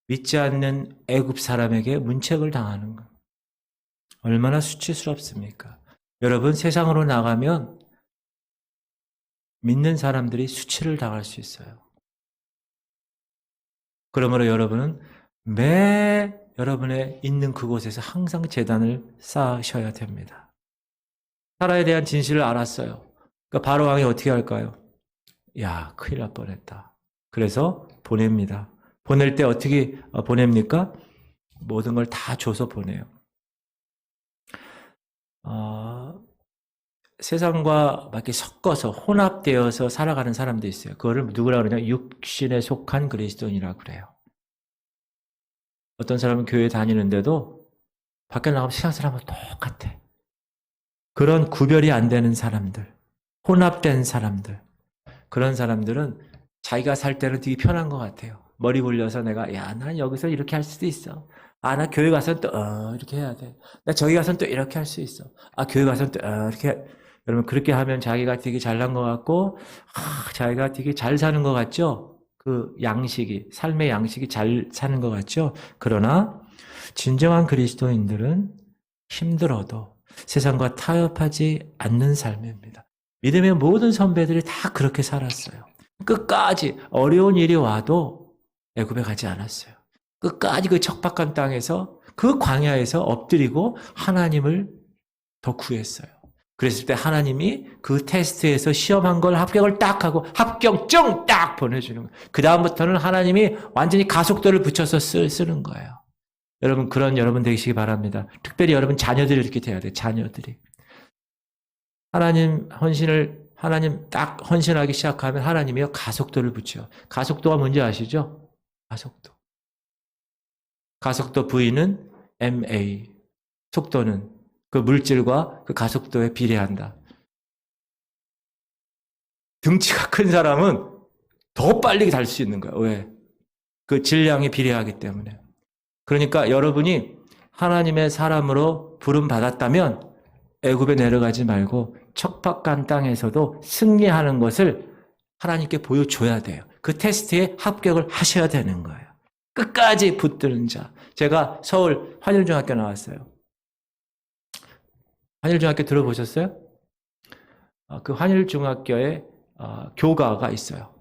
믿지 않는 애굽 사람에게 문책을 당하는 것. 얼마나 수치스럽습니까? 여러분, 세상으로 나가면 믿는 사람들이 수치를 당할 수 있어요. 그러므로 여러분은 매 여러분의 있는 그곳에서 항상 제단을 쌓으셔야 됩니다. 사라에 대한 진실을 알았어요. 그러니까 바로 왕이 어떻게 할까요? 야, 큰일 날 뻔했다. 그래서 보냅니다. 보낼 때 어떻게 보냅니까? 모든 걸 다 줘서 보내요. 세상과 막 이렇게 섞어서 혼합되어서 살아가는 사람도 있어요. 그거를 누구라 그러냐? 육신에 속한 그리스도인이라고 그래요. 어떤 사람은 교회 다니는데도 밖에 나가면 세상 사람은 똑같아. 그런 구별이 안 되는 사람들, 혼합된 사람들, 그런 사람들은 자기가 살 때는 되게 편한 것 같아요. 머리 굴려서 내가, 야, 난 여기서 이렇게 할 수도 있어. 아, 나 교회 가서는 또, 이렇게 해야 돼. 나 저기 가서는 또 이렇게 할 수 있어. 아, 교회 가서는 또, 이렇게. 여러분, 그렇게 하면 자기가 되게 잘난 것 같고, 자기가 되게 잘 사는 것 같죠? 그 양식이, 삶의 양식이 잘 사는 것 같죠? 그러나, 진정한 그리스도인들은 힘들어도 세상과 타협하지 않는 삶입니다. 믿음의 모든 선배들이 다 그렇게 살았어요. 끝까지 어려운 일이 와도 애굽에 가지 않았어요. 끝까지 그 척박한 땅에서 그 광야에서 엎드리고 하나님을 더 구했어요. 그랬을 때 하나님이 그 테스트에서 시험한 걸 합격을 딱 하고 합격증 딱 보내주는 거예요. 그 다음부터는 하나님이 완전히 가속도를 붙여서 쓰는 거예요. 여러분, 그런 여러분 되시기 바랍니다. 특별히 여러분 자녀들이 이렇게 돼야 돼요. 자녀들이. 하나님 딱 헌신하기 시작하면 하나님이요 가속도를 붙여. 가속도가 뭔지 아시죠? 가속도. 가속도 V는 ma. 속도는 그 물질과 그 가속도에 비례한다. 등치가 큰 사람은 더 빨리 달 수 있는 거예요. 왜? 그 질량이 비례하기 때문에. 그러니까 여러분이 하나님의 사람으로 부름 받았다면 애굽에 내려가지 말고 척박한 땅에서도 승리하는 것을 하나님께 보여줘야 돼요. 그 테스트에 합격을 하셔야 되는 거예요. 끝까지 붙드는 자. 제가 서울 환일중학교 나왔어요. 환일중학교 들어보셨어요? 그 환일중학교에 교가가 있어요.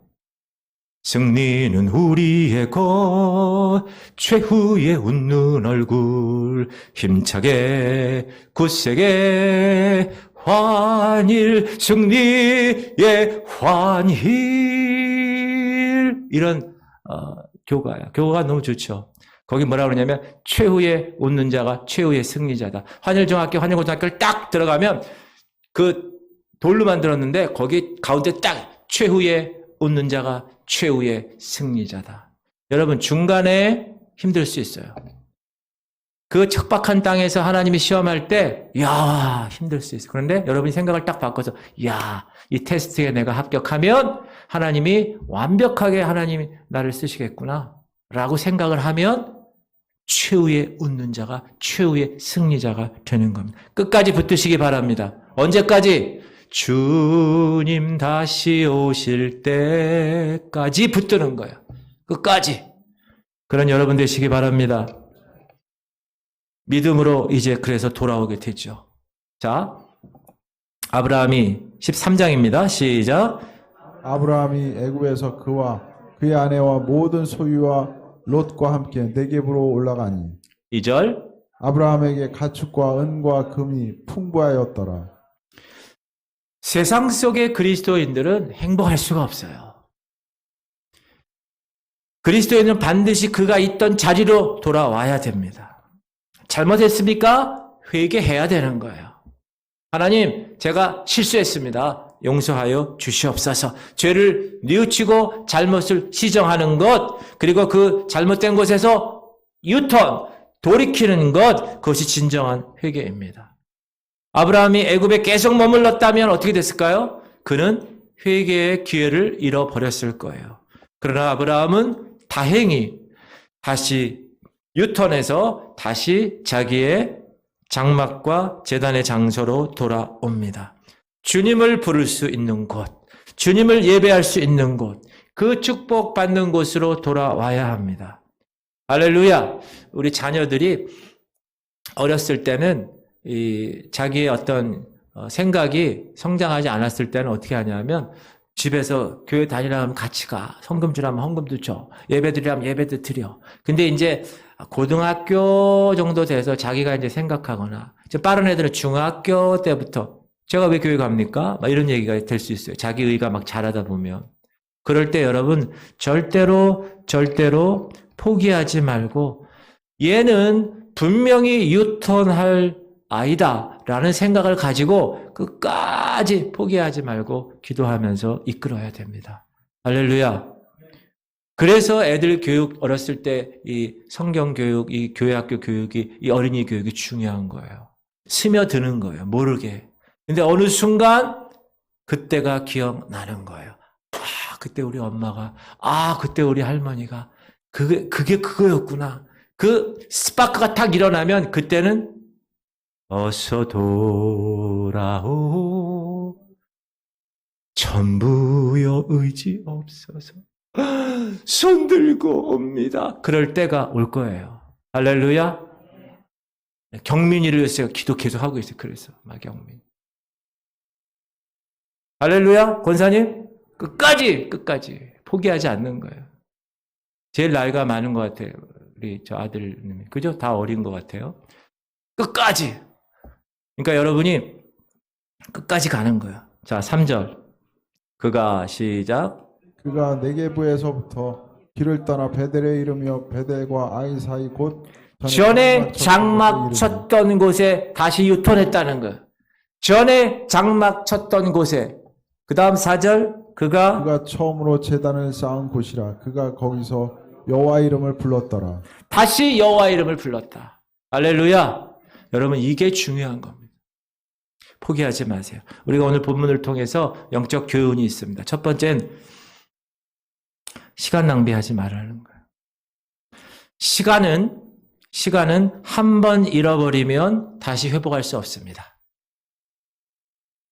승리는 우리의 것, 최후의 웃는 얼굴, 힘차게 굳세게 환일, 승리의 환일. 이런 교가예요. 교가가 너무 좋죠. 거기 뭐라 그러냐면 최후의 웃는 자가 최후의 승리자다. 환일중학교, 환일고등학교를 딱 들어가면 그 돌로 만들었는데 거기 가운데 딱 최후의 웃는 자가 최후의 승리자다. 여러분, 중간에 힘들 수 있어요. 그 척박한 땅에서 하나님이 시험할 때, 야, 힘들 수 있어요. 그런데 여러분이 생각을 딱 바꿔서, 야, 이 테스트에 내가 합격하면 하나님이 완벽하게 하나님이 나를 쓰시겠구나 라고 생각을 하면 최후의 웃는 자가 최후의 승리자가 되는 겁니다. 끝까지 붙으시기 바랍니다. 언제까지? 주님 다시 오실 때까지 붙드는 거예요. 끝까지. 그런 여러분 되시기 바랍니다. 믿음으로 이제 그래서 돌아오게 되죠. 자, 아브라함이 13장입니다. 시작. 아브라함이 애굽에서 그와 그의 아내와 모든 소유와 롯과 함께 네겝으로 올라가니 2절. 아브라함에게 가축과 은과 금이 풍부하였더라. 세상 속의 그리스도인들은 행복할 수가 없어요. 그리스도인은 반드시 그가 있던 자리로 돌아와야 됩니다. 잘못했습니까? 회개해야 되는 거예요. 하나님, 제가 실수했습니다. 용서하여 주시옵소서. 죄를 뉘우치고 잘못을 시정하는 것, 그리고 그 잘못된 곳에서 유턴, 돌이키는 것, 그것이 진정한 회개입니다. 아브라함이 애굽에 계속 머물렀다면 어떻게 됐을까요? 그는 회개의 기회를 잃어버렸을 거예요. 그러나 아브라함은 다행히 다시 유턴해서 다시 자기의 장막과 제단의 장소로 돌아옵니다. 주님을 부를 수 있는 곳, 주님을 예배할 수 있는 곳, 그 축복받는 곳으로 돌아와야 합니다. 할렐루야! 우리 자녀들이 어렸을 때는 자기의 어떤 생각이 성장하지 않았을 때는 어떻게 하냐면 집에서 교회 다니라면 같이 가. 헌금 주라면 헌금도 줘. 예배 드리라면 예배도 드려. 근데 이제 고등학교 정도 돼서 자기가 이제 생각하거나 좀 빠른 애들은 중학교 때부터 제가 왜 교회 갑니까? 막 이런 얘기가 될 수 있어요. 자기 의가 막 자라다 보면. 그럴 때 여러분 절대로 포기하지 말고 얘는 분명히 유턴할 아이다라는 생각을 가지고 끝까지 포기하지 말고 기도하면서 이끌어야 됩니다. 할렐루야. 그래서 애들 교육 어렸을 때 이 성경 교육, 이 교회학교 교육이 이 어린이 교육이 중요한 거예요. 스며드는 거예요. 모르게. 근데 어느 순간 그때가 기억나는 거예요. 그때 우리 엄마가, 그때 우리 할머니가 그게 그거였구나. 그 스파크가 탁 일어나면 그때는 어서 돌아오 전부여 의지 없어서 손 들고 옵니다. 그럴 때가 올 거예요. 할렐루야. 경민이를 위해서 기도 계속 하고 있어요. 그래서 마경민. 할렐루야. 권사님 끝까지 포기하지 않는 거예요. 제일 나이가 많은 것 같아요. 우리 저 아들님이. 그죠? 다 어린 것 같아요. 끝까지. 그러니까 여러분이 끝까지 가는 거예요. 자, 3절. 그가 시작. 그가 네게부에서부터 길을 떠나 베델에 이르며 베델과 아이 사이 곧 전에 장막 쳤던 곳에 다시 유턴했다는 거예요. 전에 장막 쳤던 곳에. 그 다음 4절. 그가 처음으로 제단을 쌓은 곳이라 그가 거기서 여호와 이름을 불렀더라. 다시 여호와 이름을 불렀다. 할렐루야. 여러분 이게 중요한 겁니다. 포기하지 마세요. 우리가 오늘 본문을 통해서 영적 교훈이 있습니다. 첫 번째는 시간 낭비하지 말라는 거예요. 시간은 한 번 잃어버리면 다시 회복할 수 없습니다.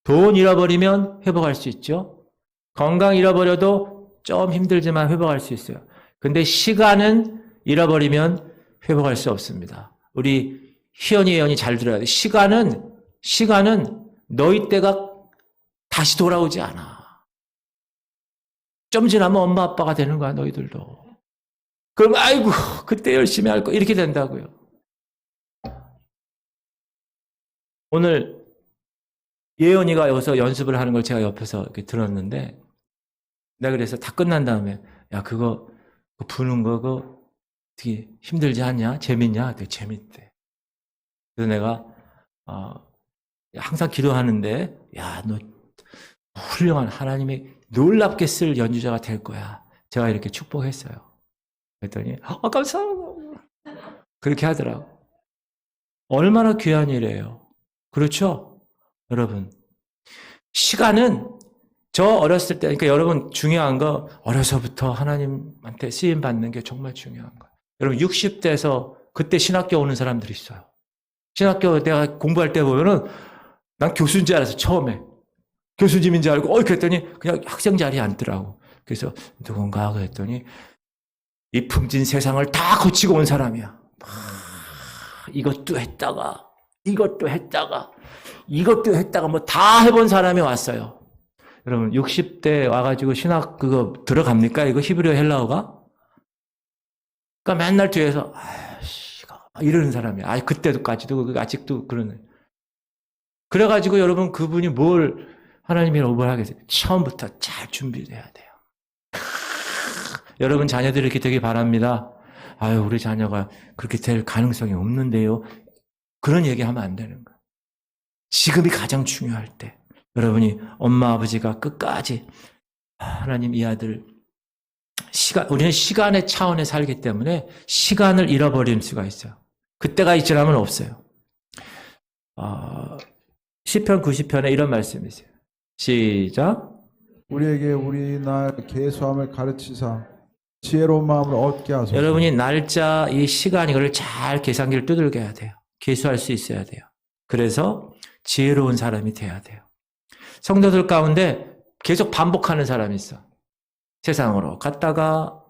돈 잃어버리면 회복할 수 있죠. 건강 잃어버려도 좀 힘들지만 회복할 수 있어요. 근데 시간은 잃어버리면 회복할 수 없습니다. 우리 희연이 예언이 잘 들어야 돼요. 시간은 너희 때가 다시 돌아오지 않아. 좀 지나면 엄마 아빠가 되는 거야, 너희들도. 그럼 아이고 그때 열심히 할 거 이렇게 된다고요. 오늘 예언이가 여기서 연습을 하는 걸 제가 옆에서 이렇게 들었는데 내가 그래서 다 끝난 다음에 야 그거 부는 거 그거 되게 힘들지 않냐? 재밌냐? 되게 재밌대. 그래서 내가 항상 기도하는데 야 너 훌륭한 하나님이 놀랍게 쓸 연주자가 될 거야. 제가 이렇게 축복했어요. 그랬더니 감사합니다. 그렇게 하더라고. 얼마나 귀한 일이에요. 그렇죠? 여러분 시간은 저 어렸을 때 그러니까 여러분 중요한 거 어려서부터 하나님한테 쓰임 받는 게 정말 중요한 거예요. 여러분 60대에서 그때 신학교 오는 사람들이 있어요. 신학교 내가 공부할 때 보면은 난 교수인 줄 알았어. 처음에 교수님인 줄 알고 그랬더니 그냥 학생 자리에 앉더라고. 그래서 누군가 그랬더니 이 품진 세상을 다 거치고 온 사람이야. 이것도 했다가 뭐 다 해본 사람이 왔어요. 여러분 60대 와가지고 신학 그거 들어갑니까? 이거 히브리어 헬라어가? 그러니까 맨날 뒤에서 이러는 사람이야. 그때도까지도 아직도 그러네. 그래가지고 여러분 그분이 뭘 하나님이 오버를 하겠어요? 처음부터 잘 준비돼야 돼요. 여러분 자녀들이 이렇게 되길 바랍니다. 우리 자녀가 그렇게 될 가능성이 없는데요. 그런 얘기하면 안 되는 거예요. 지금이 가장 중요할 때 여러분이 엄마 아버지가 끝까지 하나님 이 아들 우리는 시간의 차원에 살기 때문에 시간을 잃어버릴 수가 있어요. 그때가 지나면 없어요. 시편 90편에 이런 말씀이 있어요. 시작. 우리에게 우리 날 계수함을 가르치사 지혜로운 마음을 얻게 하소서. 여러분이 날짜, 이 시간 이거를 잘 계산기를 두들겨야 돼요. 계수할 수 있어야 돼요. 그래서 지혜로운 사람이 돼야 돼요. 성도들 가운데 계속 반복하는 사람이 있어. 세상으로 갔다가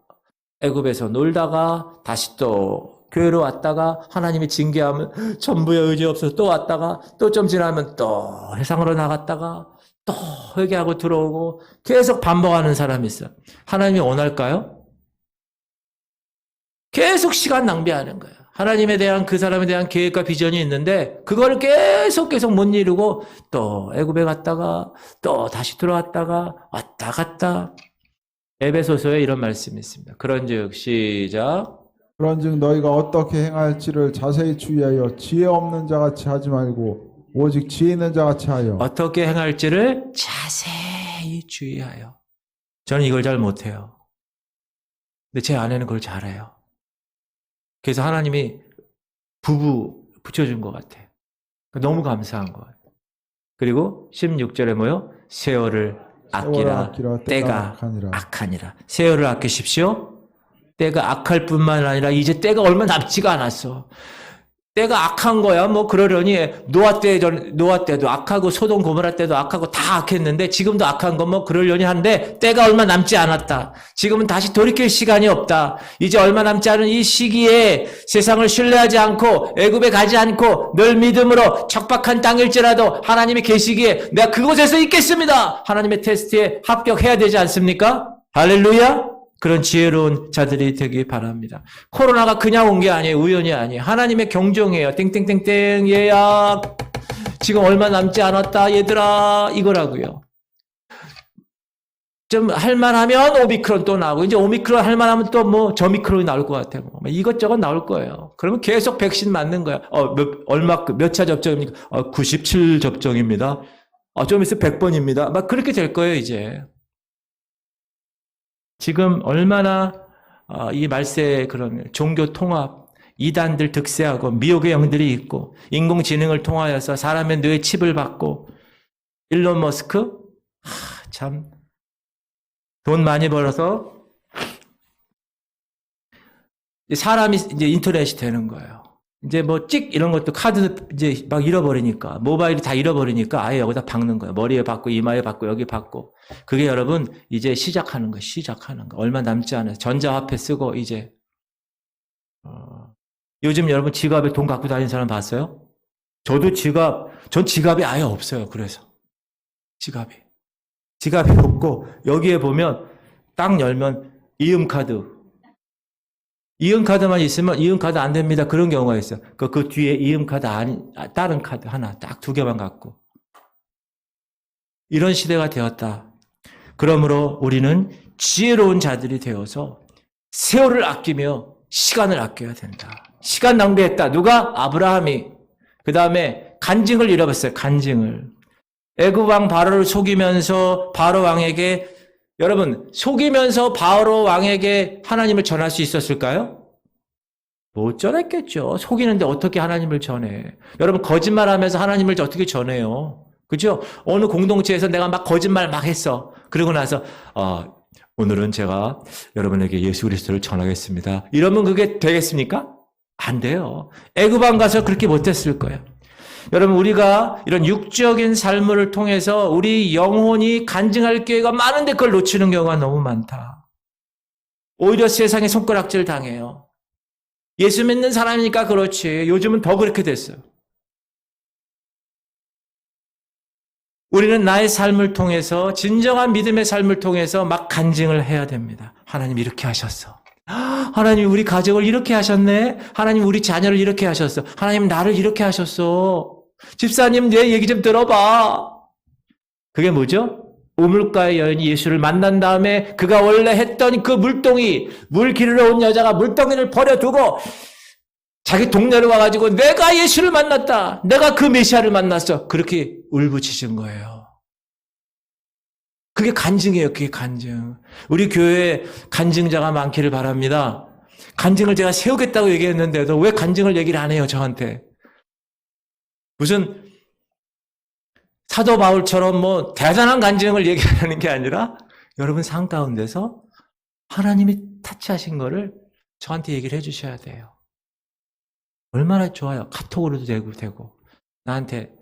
애굽에서 놀다가 다시 또 교회로 왔다가 하나님이 징계하면 전부의 의지 없어서 또 왔다가 또 좀 지나면 또 세상으로 나갔다가 또 회개하고 들어오고 계속 반복하는 사람이 있어요. 하나님이 원할까요? 계속 시간 낭비하는 거예요. 하나님에 대한 그 사람에 대한 계획과 비전이 있는데 그걸 계속 못 이루고 또 애굽에 갔다가 또 다시 들어왔다가 왔다 갔다. 에베소서에 이런 말씀이 있습니다. 그런즉 시작. 그런즉 너희가 어떻게 행할지를 자세히 주의하여 지혜 없는 자같이 하지 말고 오직 지혜 있는 자같이 하여. 어떻게 행할지를 자세히 주의하여. 저는 이걸 잘 못해요. 근데 제 아내는 그걸 잘해요. 그래서 하나님이 부부 붙여준 것 같아요. 너무 감사한 것 같아요. 그리고 16절에 뭐요? 세월을 아끼라. 때가 악하니라. 세월을 아끼십시오. 때가 악할 뿐만 아니라 이제 때가 얼마 남지가 않았어. 때가 악한 거야. 뭐 그러려니 노아 때도 악하고 소돔 고모라 때도 악하고 다 악했는데 지금도 악한 건 뭐 그러려니 한데 때가 얼마 남지 않았다. 지금은 다시 돌이킬 시간이 없다. 이제 얼마 남지 않은 이 시기에 세상을 신뢰하지 않고 애굽에 가지 않고 늘 믿음으로 척박한 땅일지라도 하나님이 계시기에 내가 그곳에서 있겠습니다. 하나님의 테스트에 합격해야 되지 않습니까? 할렐루야. 그런 지혜로운 자들이 되기 바랍니다. 코로나가 그냥 온 게 아니에요. 우연이 아니에요. 하나님의 경종이에요. 땡땡땡땡 얘야 지금 얼마 남지 않았다 얘들아 이거라고요. 좀 할만하면 오미크론 또 나오고 이제 오미크론 할만하면 또 뭐 저미크론이 나올 것 같아요. 뭐 이것저것 나올 거예요. 그러면 계속 백신 맞는 거야. 몇 차 접종입니까? 97 접종입니다. 좀 있으면 100번입니다. 막 그렇게 될 거예요 이제. 지금 얼마나 이 말세의 그런 종교 통합, 이단들 득세하고 미혹의 영들이 있고 인공지능을 통하여서 사람의 뇌에 칩을 받고 일론 머스크 참 돈 많이 벌어서 사람이 이제 인터넷이 되는 거예요. 이제 뭐 찍 이런 것도 카드 이제 막 잃어버리니까 모바일이 다 잃어버리니까 아예 여기다 박는 거예요. 머리에 박고 이마에 박고 여기 박고 그게 여러분 이제 시작하는 거예요. 시작하는 거. 얼마 남지 않아요. 전자화폐 쓰고 이제 요즘 여러분 지갑에 돈 갖고 다니는 사람 봤어요? 저도 전 지갑이 아예 없어요. 그래서 지갑이 없고 여기에 보면 딱 열면 이음카드만 있으면 이음카드 안 됩니다. 그런 경우가 있어요. 그 뒤에 이음카드 다른 카드 하나 딱 2개만 갖고. 이런 시대가 되었다. 그러므로 우리는 지혜로운 자들이 되어서 세월을 아끼며 시간을 아껴야 된다. 시간 낭비했다. 누가? 아브라함이. 그 다음에 간증을 잃어버렸어요. 간증을. 애굽 왕 바로를 속이면서 바로 왕에게 여러분 속이면서 바로 왕에게 하나님을 전할 수 있었을까요? 못 전했겠죠. 속이는데 어떻게 하나님을 전해? 여러분 거짓말하면서 하나님을 어떻게 전해요? 그죠? 어느 공동체에서 내가 막 거짓말 막 했어. 그러고 나서 오늘은 제가 여러분에게 예수 그리스도를 전하겠습니다. 이러면 그게 되겠습니까? 안 돼요. 애굽 왕 가서 그렇게 못했을 거예요. 여러분 우리가 이런 육적인 삶을 통해서 우리 영혼이 간증할 기회가 많은데 그걸 놓치는 경우가 너무 많다. 오히려 세상에 손가락질 당해요. 예수 믿는 사람이니까 그렇지. 요즘은 더 그렇게 됐어요. 우리는 나의 삶을 통해서 진정한 믿음의 삶을 통해서 막 간증을 해야 됩니다. 하나님 이렇게 하셨어. 하나님 우리 가족을 이렇게 하셨네. 하나님 우리 자녀를 이렇게 하셨어. 하나님 나를 이렇게 하셨어. 집사님 내 얘기 좀 들어봐. 그게 뭐죠? 우물가의 여인이 예수를 만난 다음에 그가 원래 했던 그 물동이 물 기르러 온 여자가 물동이를 버려두고 자기 동네로 와가지고 내가 예수를 만났다. 내가 그 메시아를 만났어. 그렇게 울부짖은 거예요. 그게 간증이에요. 그게 간증. 우리 교회에 간증자가 많기를 바랍니다. 간증을 제가 세우겠다고 얘기했는데도 왜 간증을 얘기를 안 해요, 저한테? 무슨 사도 바울처럼 뭐 대단한 간증을 얘기하는 게 아니라 여러분 삶 가운데서 하나님이 타치하신 거를 저한테 얘기를 해주셔야 돼요. 얼마나 좋아요. 카톡으로도 되고 나한테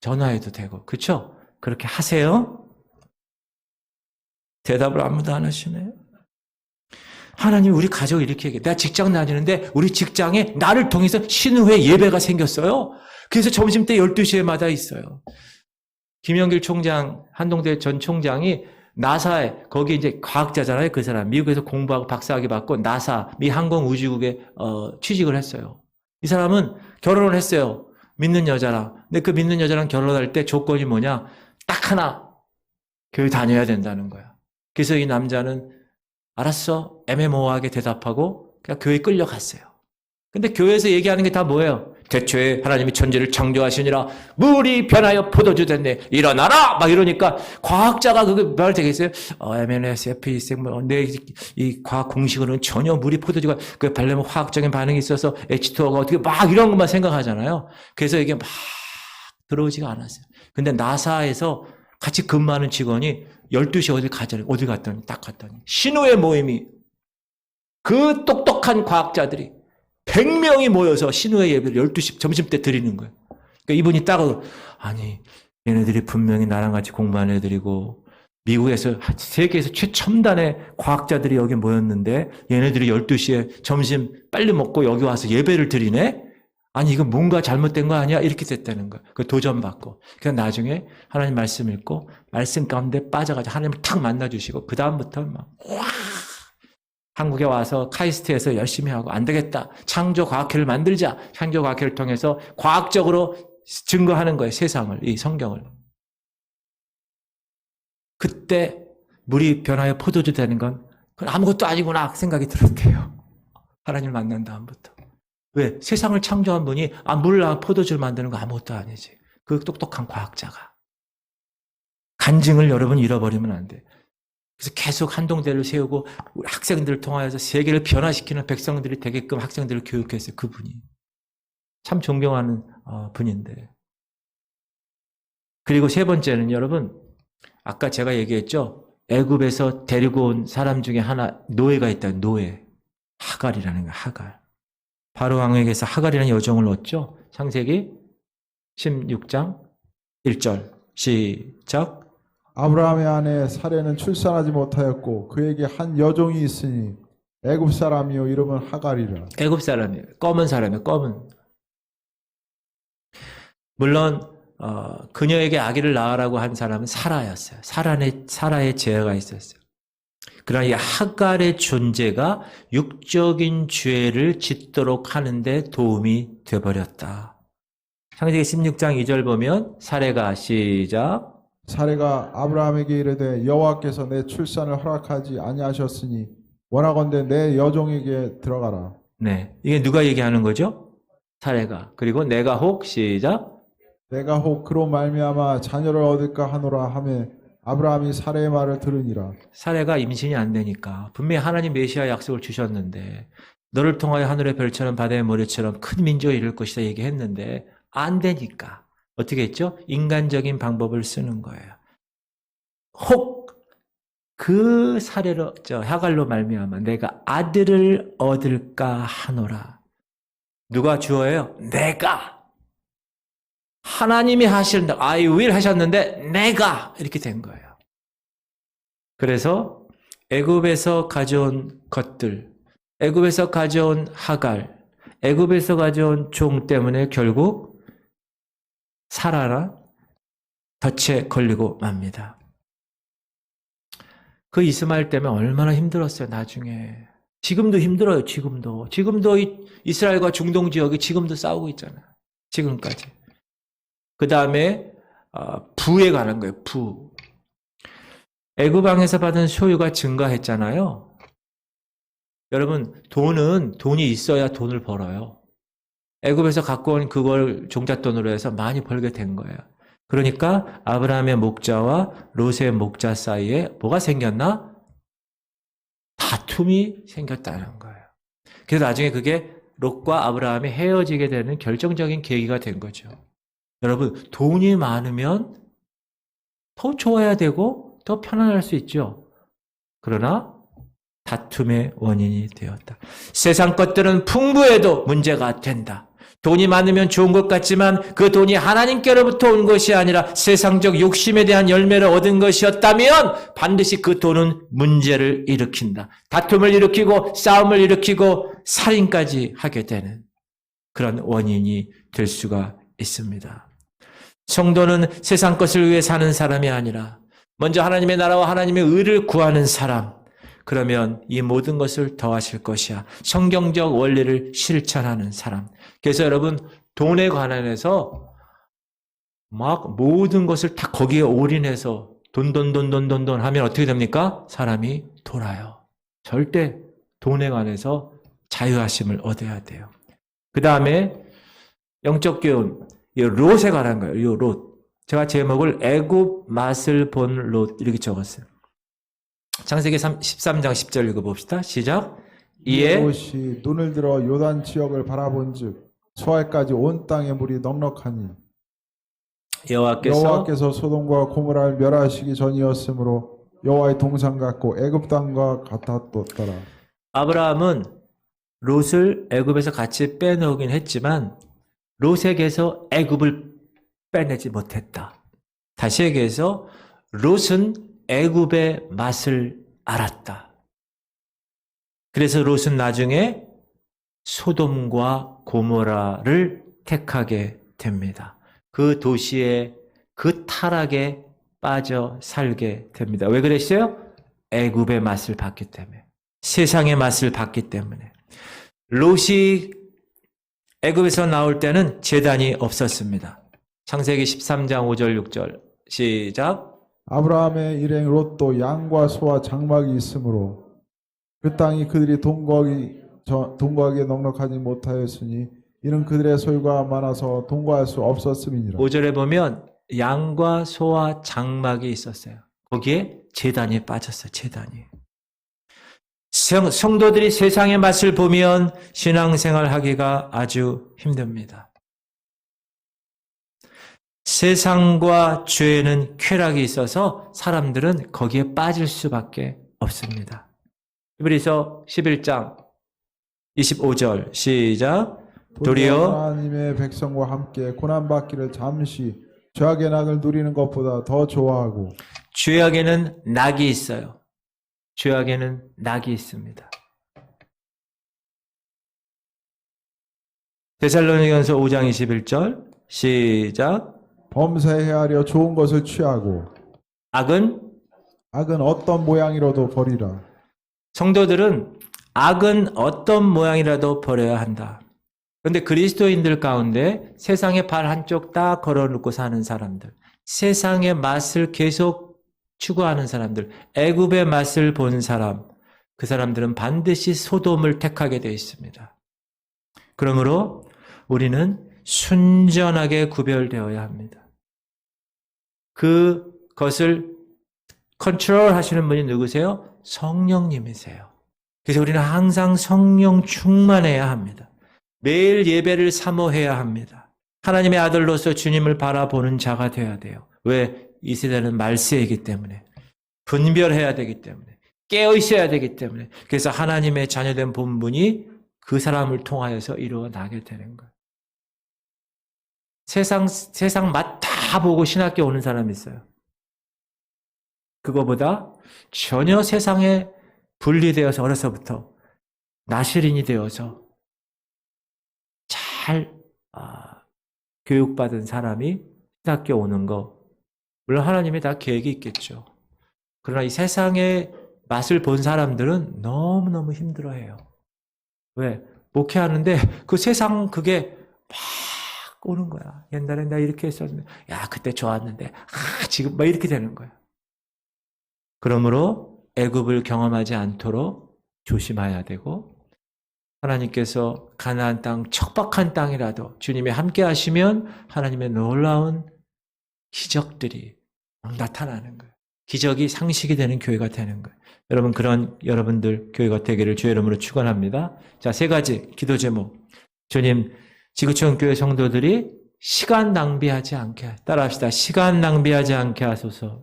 전화해도 되고 그렇죠? 그렇게 하세요. 대답을 아무도 안 하시네. 하나님 우리 가족을 이렇게 얘기해. 내가 직장 다니는데 우리 직장에 나를 통해서 신우회 예배가 생겼어요. 그래서 점심때 12시에마다 있어요. 김영길 총장, 한동대 전 총장이 나사에, 거기 이제 과학자잖아요. 그 사람. 미국에서 공부하고 박사학위 받고 나사, 미 항공우주국에 취직을 했어요. 이 사람은 결혼을 했어요. 믿는 여자랑. 근데 그 믿는 여자랑 결혼할 때 조건이 뭐냐? 딱 하나. 교회 다녀야 된다는 거야. 그래서 이 남자는 알았어. 애매모호하게 대답하고 그냥 교회에 끌려갔어요. 근데 교회에서 얘기하는 게 다 뭐예요? 대초에 하나님이 천지를 창조하시니라 물이 변하여 포도주 됐네. 일어나라! 막 이러니까 과학자가 그거 말 되겠어요? MNS, FEC, 이 과학 공식으로는 전혀 물이 포도주가 그 발려면 화학적인 반응이 있어서 H2O가 어떻게 막 이런 것만 생각하잖아요. 그래서 이게 막 들어오지가 않았어요. 근데 나사에서 같이 근무하는 직원이 12시에 어디 갔더니 딱 갔더니 신우의 모임이 그 똑똑한 과학자들이 100명이 모여서 신우의 예배를 12시 점심때 드리는 거예요. 그러니까 이분이 딱 아니 얘네들이 분명히 나랑 같이 공부하는 애들이고 미국에서 세계에서 최첨단의 과학자들이 여기 모였는데 얘네들이 12시에 점심 빨리 먹고 여기 와서 예배를 드리네? 아니 이거 뭔가 잘못된 거 아니야? 이렇게 됐다는 거예요. 그 도전받고. 그래서 나중에 하나님 말씀 읽고 말씀 가운데 빠져가지고 하나님을 탁 만나주시고 그 다음부터 막 한국에 와서 카이스트에서 열심히 하고 안 되겠다. 창조과학회를 만들자. 창조과학회를 통해서 과학적으로 증거하는 거예요. 세상을, 이 성경을. 그때 물이 변하여 포도주 되는 건 그건 아무것도 아니구나 생각이 들었대요. 하나님을 만난 다음부터. 왜? 세상을 창조한 분이 물을 포도주를 만드는 거 아무것도 아니지. 그 똑똑한 과학자가. 간증을 여러분 잃어버리면 안 돼. 그래서 계속 한동대를 세우고 우리 학생들을 통하여서 세계를 변화시키는 백성들이 되게끔 학생들을 교육했어요. 그분이. 참 존경하는 분인데. 그리고 세 번째는 여러분 아까 제가 얘기했죠. 애굽에서 데리고 온 사람 중에 하나 노예가 있다. 노예. 하갈이라는 거야. 하갈. 바로 왕에게서 하갈이라는 여종을 얻죠. 창세기 16장 1절 시작. 아브라함의 아내 사레는 출산하지 못하였고 그에게 한 여종이 있으니 애굽 사람이요 이름은 하갈이라. 애굽 사람이에요. 검은 사람이에요. 검은. 물론 그녀에게 아기를 낳으라고 한 사람은 사라였어요. 사라의 제어가 있었어요. 그러나 이 하갈의 존재가 육적인 죄를 짓도록 하는데 도움이 되어버렸다. 창세기 16장 2절 보면 사레가 시작. 사레가 아브라함에게 이르되 여호와께서 내 출산을 허락하지 아니하셨으니 원하건대 내 여종에게 들어가라. 네, 이게 누가 얘기하는 거죠? 사레가. 그리고 내가 혹 시작. 내가 혹 그로 말미암아 자녀를 얻을까 하노라 하며 아브라함이 사레의 말을 들으니라. 사레가 임신이 안 되니까 분명히 하나님 메시아 약속을 주셨는데 너를 통하여 하늘의 별처럼 바다의 모래처럼 큰 민족이 이룰 것이다 얘기했는데 안 되니까 어떻게 했죠? 인간적인 방법을 쓰는 거예요. 혹 그 사례로 하갈로 말미암아 내가 아들을 얻을까 하노라. 누가 주어예요? 내가. 하나님이 하시는데 I will 하셨는데 내가 이렇게 된 거예요. 그래서 애굽에서 가져온 것들, 애굽에서 가져온 하갈, 애굽에서 가져온 종 때문에 결국 사라나 덫에 걸리고 맙니다. 그 이스마엘 때문에 얼마나 힘들었어요, 나중에. 지금도 힘들어요, 지금도. 지금도 이스라엘과 중동 지역이 지금도 싸우고 있잖아요. 지금까지. 그 다음에 부에 관한 거예요, 부. 애굽 왕에서 받은 소유가 증가했잖아요. 여러분, 돈이 있어야 돈을 벌어요. 애굽에서 갖고 온 그걸 종잣돈으로 해서 많이 벌게 된 거예요. 그러니까 아브라함의 목자와 롯의 목자 사이에 뭐가 생겼나? 다툼이 생겼다는 거예요. 그래서 나중에 그게 롯과 아브라함이 헤어지게 되는 결정적인 계기가 된 거죠. 여러분, 돈이 많으면 더 좋아야 되고 더 편안할 수 있죠. 그러나 다툼의 원인이 되었다. 세상 것들은 풍부해도 문제가 된다. 돈이 많으면 좋은 것 같지만 그 돈이 하나님께로부터 온 것이 아니라 세상적 욕심에 대한 열매를 얻은 것이었다면 반드시 그 돈은 문제를 일으킨다. 다툼을 일으키고 싸움을 일으키고 살인까지 하게 되는 그런 원인이 될 수가 있습니다. 성도는 세상 것을 위해 사는 사람이 아니라 먼저 하나님의 나라와 하나님의 의를 구하는 사람, 그러면 이 모든 것을 더하실 것이야. 성경적 원리를 실천하는 사람. 그래서 여러분, 돈에 관련해서 막 모든 것을 다 거기에 올인해서 돈 하면 어떻게 됩니까? 사람이 돌아요. 절대 돈에 관해서 자유하심을 얻어야 돼요. 그 다음에 영적 교훈, 이 롯에 관한 거예요. 이 롯. 제가 제목을 애굽 맛을 본 롯 이렇게 적었어요. 창세기 13장 10절 읽어봅시다. 시작. 이에 롯이 눈을 들어 요단 지역을 바라본즉 소알까지 온 땅의 물이 넉넉하니 여호와께서 소돔과 고모라를 멸하시기 전이었으므로 여호와의 동상 같고 애굽 땅과 같았더라. 아브라함은 롯을 애굽에서 같이 빼놓긴 했지만 롯에게서 애굽을 빼내지 못했다. 다시 얘기해서 롯은 애굽의 맛을 알았다. 그래서 롯은 나중에 소돔과 고모라를 택하게 됩니다. 그 도시의 그 타락에 빠져 살게 됩니다. 왜 그랬어요? 애굽의 맛을 봤기 때문에. 세상의 맛을 봤기 때문에. 롯이 애굽에서 나올 때는 제단이 없었습니다. 창세기 13장 5절 6절 시작. 아브라함의 일행 롯도 양과 소와 장막이 있으므로 그 땅이 그들이 동거하기에 넉넉하지 못하였으니 이는 그들의 소유가 많아서 동거할 수 없었음이니라. 5절에 보면 양과 소와 장막이 있었어요. 거기에 제단이 빠졌어요. 제단이. 성도들이 세상의 맛을 보면 신앙생활 하기가 아주 힘듭니다. 세상과 죄에는 쾌락이 있어서 사람들은 거기에 빠질 수밖에 없습니다. 히브리서 11장 25절 시작. 도리어 하나님의 백성과 함께 고난받기를 잠시 죄악의 낙을 누리는 것보다 더 좋아하고. 죄악에는 낙이 있어요. 죄악에는 낙이 있습니다. 데살로니가서 5장 21절 시작. 범사해하려 좋은 것을 취하고 악은 어떤 모양이라도 버리라. 성도들은 악은 어떤 모양이라도 버려야 한다. 그런데 그리스도인들 가운데 세상의 발 한쪽 딱 걸어놓고 사는 사람들, 세상의 맛을 계속 추구하는 사람들, 애굽의 맛을 본 사람, 그 사람들은 반드시 소돔을 택하게 되어 있습니다. 그러므로 우리는 순전하게 구별되어야 합니다. 그것을 컨트롤 하시는 분이 누구세요? 성령님이세요. 그래서 우리는 항상 성령 충만해야 합니다. 매일 예배를 사모해야 합니다. 하나님의 아들로서 주님을 바라보는 자가 되어야 돼요. 왜? 이 세대는 말세이기 때문에. 분별해야 되기 때문에. 깨어 있어야 되기 때문에. 그래서 하나님의 자녀된 본분이 그 사람을 통하여서 이루어나게 되는 거예요. 세상 맛 다 보고 신학교 오는 사람이 있어요. 그거보다 전혀 세상에 분리되어서 어려서부터 나시린이 되어서 잘 교육받은 사람이 신학교 오는 거, 물론 하나님이 다 계획이 있겠죠. 그러나 이 세상의 맛을 본 사람들은 너무너무 힘들어해요. 왜? 목회하는데 그 세상 그게 막 오는 거야. 옛날에 나 이렇게 했었는데, 야, 그때 좋았는데, 지금 막 이렇게 되는 거야. 그러므로 애굽을 경험하지 않도록 조심해야 되고, 하나님께서 가나안 땅, 척박한 땅이라도 주님이 함께 하시면 하나님의 놀라운 기적들이 막 나타나는 거예요. 기적이 상식이 되는 교회가 되는 거예요. 여러분, 그런 여러분들 교회가 되기를 주의 이름으로 축원합니다. 자, 세 가지 기도 제목. 주님, 지구촌 교회 성도들이 시간 낭비하지 않게, 따라합시다. 시간 낭비하지 않게 하소서.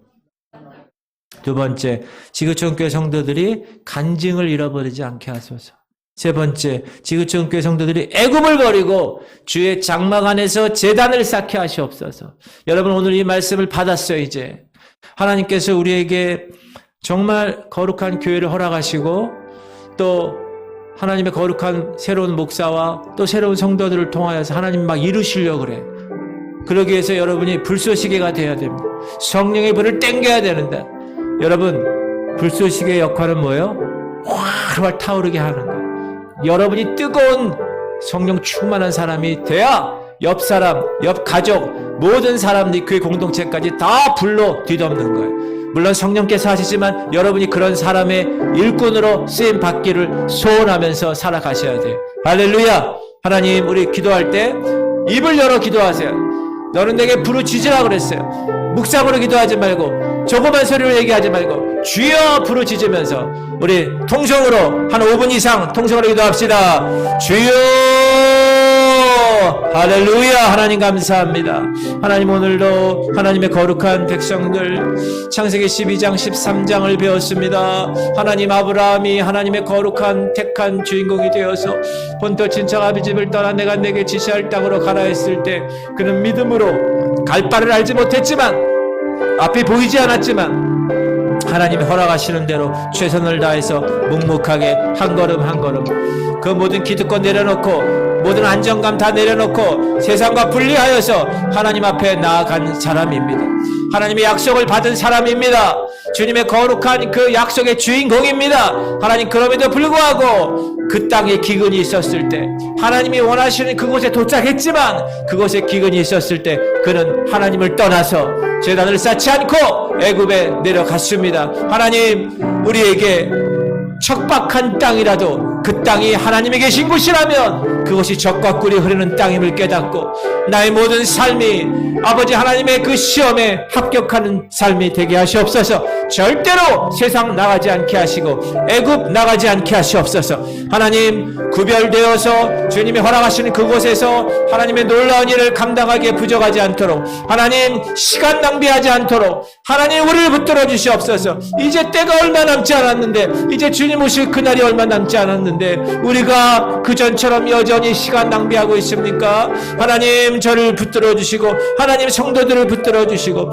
두 번째, 지구촌 교회 성도들이 간증을 잃어버리지 않게 하소서. 세 번째, 지구촌 교회 성도들이 애굽을 버리고 주의 장막 안에서 제단을 쌓게 하시옵소서. 여러분 오늘 이 말씀을 받았어요. 이제 하나님께서 우리에게 정말 거룩한 교회를 허락하시고 또 하나님의 거룩한 새로운 목사와 또 새로운 성도들을 통하여서 하나님 막 이루시려고 그래. 그러기 위해서 여러분이 불쏘시개가 되어야 됩니다. 성령의 불을 땡겨야 되는데 여러분 불쏘시개의 역할은 뭐예요? 활활 타오르게 하는 거예요. 여러분이 뜨거운 성령 충만한 사람이 돼야 옆 사람, 옆 가족, 모든 사람들이 교회 공동체까지 다 불로 뒤덮는 거예요. 물론 성령께서 하시지만 여러분이 그런 사람의 일꾼으로 쓰임 받기를 소원하면서 살아가셔야 돼요. 할렐루야! 하나님, 우리 기도할 때 입을 열어 기도하세요. 너는 내게 부르짖으라 그랬어요. 묵상으로 기도하지 말고 조그만 소리로 얘기하지 말고 주여 부르짖으면서 우리 통성으로 한 5분 이상 통성으로 기도합시다. 주여! 할렐루야! 하나님 감사합니다. 하나님 오늘도 하나님의 거룩한 백성들 창세기 12장 13장을 배웠습니다. 하나님 아브라함이 하나님의 거룩한 택한 주인공이 되어서 본토 친척 아비 집을 떠나 내가 내게 지시할 땅으로 가라 했을 때 그는 믿음으로 갈 바를 알지 못했지만 앞이 보이지 않았지만 하나님이 허락하시는 대로 최선을 다해서 묵묵하게 한 걸음 한 걸음 그 모든 기득권 내려놓고 모든 안정감 다 내려놓고 세상과 분리하여서 하나님 앞에 나아간 사람입니다. 하나님의 약속을 받은 사람입니다. 주님의 거룩한 그 약속의 주인공입니다. 하나님 그럼에도 불구하고 그 땅에 기근이 있었을 때 하나님이 원하시는 그곳에 도착했지만 그곳에 기근이 있었을 때 그는 하나님을 떠나서 제단을 쌓지 않고 애굽에 내려갔습니다. 하나님 우리에게 척박한 땅이라도 그 땅이 하나님이 계신 곳이라면 그것이 젖과 꿀이 흐르는 땅임을 깨닫고 나의 모든 삶이 아버지 하나님의 그 시험에 합격하는 삶이 되게 하시옵소서. 절대로 세상 나가지 않게 하시고 애굽 나가지 않게 하시옵소서. 하나님 구별되어서 주님이 허락하시는 그곳에서 하나님의 놀라운 일을 감당하기에 부족하지 않도록 하나님 시간 낭비하지 않도록 하나님 우리를 붙들어 주시옵소서. 이제 때가 얼마 남지 않았는데 이제 주님 오실 그날이 얼마 남지 않았는데 우리가 그전처럼 여전히 시간 낭비하고 있습니까? 하나님 저를 붙들어 주시고 하나님 성도들을 붙들어 주시고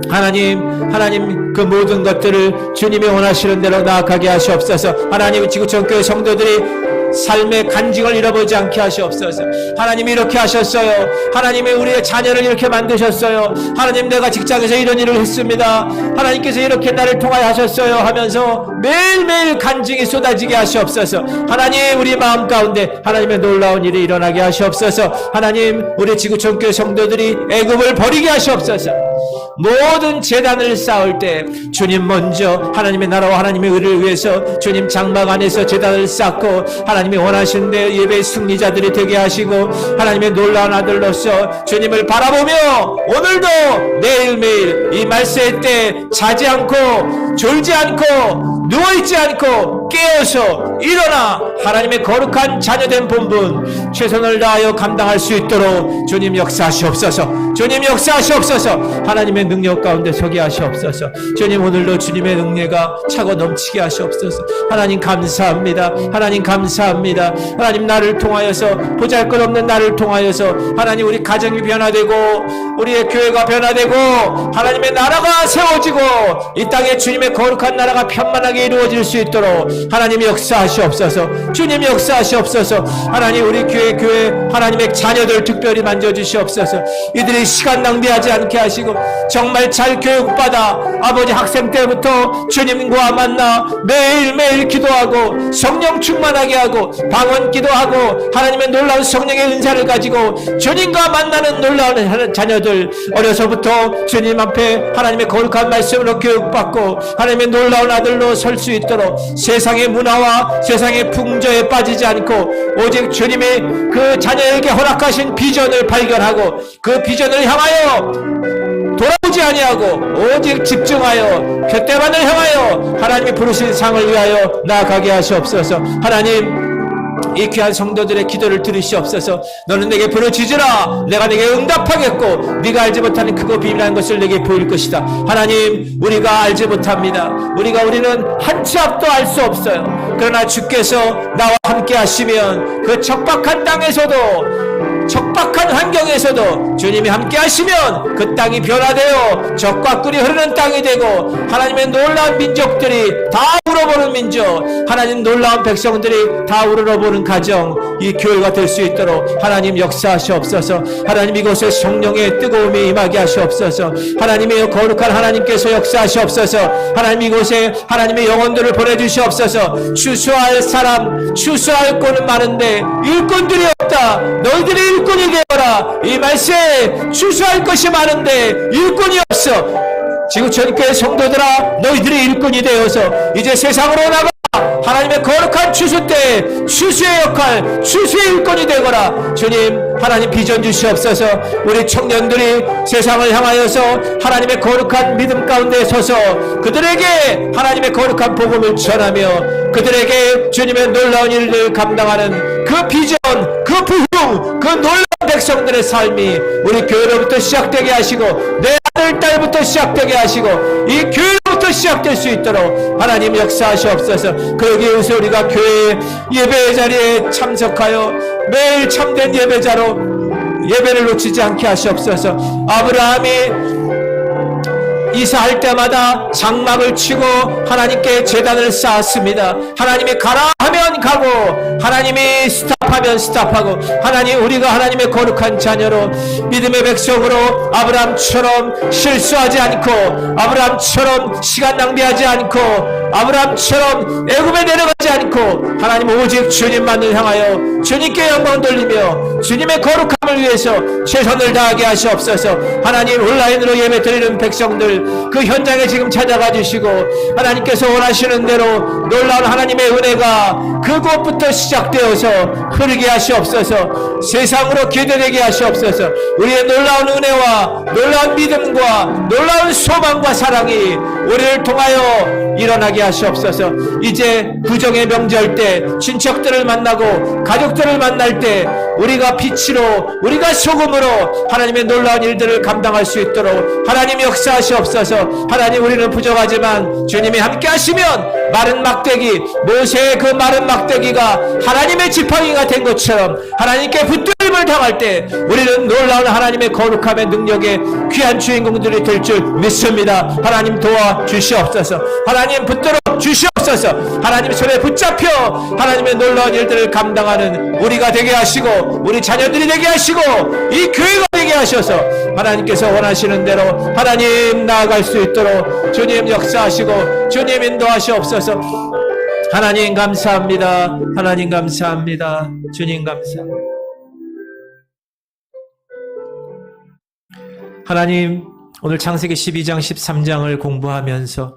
하나님 그 모든 것들을 주님이 원하시는 대로 나아가게 하시옵소서. 하나님 지구촌 교회 성도들이 삶의 간직을 잃어보지 않게 하시옵소서. 하나님 이렇게 하셨어요. 하나님이 우리의 자녀를 이렇게 만드셨어요. 하나님 내가 직장에서 이런 일을 했습니다. 하나님께서 이렇게 나를 통하여 하셨어요 하면서 매일매일 간증이 쏟아지게 하시옵소서. 하나님 우리 마음 가운데 하나님의 놀라운 일이 일어나게 하시옵소서. 하나님 우리 지구촌 교회 성도들이 애굽을 버리게 하시옵소서. 모든 제단을 쌓을 때 주님 먼저 하나님의 나라와 하나님의 의를 위해서 주님 장막 안에서 제단을 쌓고 하나님이 원하시는 데 예배의 승리자들이 되게 하시고 하나님의 놀라운 아들로서 주님을 바라보며 오늘도 매일매일 이 말세의 때 자지 않고 졸지 않고 누워있지 않고 깨어서 일어나 하나님의 거룩한 자녀된 본분 최선을 다하여 감당할 수 있도록 주님 역사하시옵소서. 주님 역사하시옵소서. 하나님의 능력 가운데 서게 하시옵소서. 주님 오늘도 주님의 은혜가 차고 넘치게 하시옵소서. 하나님 감사합니다. 하나님 감사합니다. 하나님 나를 통하여서 보잘것없는 나를 통하여서 하나님 우리 가정이 변화되고 우리의 교회가 변화되고 하나님의 나라가 세워지고 이 땅에 주님의 거룩한 나라가 편만하게 이루어질 수 있도록 하나님 역사하시옵소서. 주님 역사하시옵소서. 하나님 우리 교회 하나님의 자녀들 특별히 만져주시옵소서. 이들이 시간 낭비하지 않게 하시고 정말 잘 교육받아 아버지 학생 때부터 주님과 만나 매일매일 기도하고 성령 충만하게 하고 방언 기도하고 하나님의 놀라운 성령의 은사를 가지고 주님과 만나는 놀라운 자녀들 어려서부터 주님 앞에 하나님의 거룩한 말씀으로 교육받고 하나님의 놀라운 아들로 설 수 있도록 세상의 문화와 세상의 풍조에 빠지지 않고 오직 주님이 그 자녀에게 허락하신 비전을 발견하고 그 비전을 향하여 돌아오지 아니하고 오직 집중하여 곁대만을 향하여 하나님이 부르신 상을 위하여 나아가게 하시옵소서. 하나님 이 귀한 성도들의 기도를 들으시옵소서. 너는 내게 부르짖으라 내가 내게 응답하겠고 네가 알지 못하는 크고 비밀한 것을 내게 보일 것이다. 하나님 우리가 알지 못합니다. 우리는 한 치 앞도 알 수 없어요. 그러나 주께서 나와 함께 하시면 그 척박한 땅에서도 척박한 환경에서도 주님이 함께 하시면 그 땅이 변화되어 적과 꿀이 흐르는 땅이 되고 하나님의 놀라운 민족들이 다 우러보는 민족, 하나님 놀라운 백성들이 다 우러보는 가정, 이 교회가 될 수 있도록 하나님 역사하시옵소서. 하나님 이곳에 성령의 뜨거움이 임하게 하시옵소서. 하나님의 거룩한 하나님께서 역사하시옵소서. 하나님 이곳에 하나님의 영혼들을 보내주시옵소서. 추수할 사람, 추수할 꼴은 많은데 일꾼들이 없다. 너희들이 일꾼이 되어라. 이 말씀에 추수할 것이 많은데 일꾼이 없어. 지구촌교회 성도들아, 너희들이 일꾼이 되어서 이제 세상으로 나가 하나님의 거룩한 추수 때 추수의 역할, 추수의 일꾼이 되거라. 주님, 하나님 비전 주시옵소서. 우리 청년들이 세상을 향하여서 하나님의 거룩한 믿음 가운데 서서 그들에게 하나님의 거룩한 복음을 전하며 그들에게 주님의 놀라운 일을 감당하는 그 비전, 그 부흥, 그 놀라운 백성들의 삶이 우리 교회로부터 시작되게 하시고 내 아들, 딸부터 시작되게 하시고 이 교회로부터 시작될 수 있도록 하나님 역사하시옵소서. 그러기 위해서 우리가 교회 예배 자리에 참석하여 매일 참된 예배자로 예배를 놓치지 않게 하시옵소서. 아브라함이 이사할 때마다 장막을 치고 하나님께 제단을 쌓았습니다. 하나님이 가라 하면 가고 하나님이 스탑하면 스탑하고 하나님, 우리가 하나님의 거룩한 자녀로 믿음의 백성으로 아브라함처럼 실수하지 않고 아브라함처럼 시간 낭비하지 않고 아브라함처럼 애굽에 내려가지 않고 하나님 오직 주님만을 향하여 주님께 영광 돌리며 주님의 거룩함을 위해서 최선을 다하게 하시옵소서. 하나님, 온라인으로 예배 드리는 백성들 그 현장에 지금 찾아가 주시고 하나님께서 원하시는 대로 놀라운 하나님의 은혜가 그곳부터 시작되어서 흐르게 하시옵소서. 세상으로 기대되게 하시옵소서. 우리의 놀라운 은혜와 놀라운 믿음과 놀라운 소망과 사랑이 우리를 통하여 일어나게 하시옵소서. 이제 구정의 명절 때 친척들을 만나고 가족들을 만날 때 우리가 빛으로, 우리가 소금으로 하나님의 놀라운 일들을 감당할 수 있도록 하나님 역사하시옵소서. 하나님, 우리는 부족하지만 주님이 함께 하시면 마른 막대기, 모세의 그 마른 막대기가 하나님의 지팡이가 된 것처럼 하나님께 붙들림을 당할 때 우리는 놀라운 하나님의 거룩함의 능력의 귀한 주인공들이 될 줄 믿습니다. 하나님 도와주시옵소서. 하나님 붙들어 주시옵소서. 하나님 손에 붙잡혀 하나님의 놀라운 일들을 감당하는 우리가 되게 하시고 우리 자녀들이 되게 하시고 이 교회가 되게 하셔서 하나님께서 원하시는 대로 하나님 나아갈 수 있도록 주님 역사하시고 주님 인도하시옵소서. 하나님 감사합니다. 하나님 감사합니다. 주님 감사합니다. 하나님, 오늘 창세기 12장 13장을 공부하면서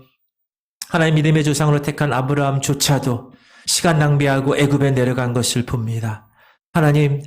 하나님 믿음의 조상으로 택한 아브라함조차도 시간 낭비하고 애굽에 내려간 것을 봅니다. 하나님,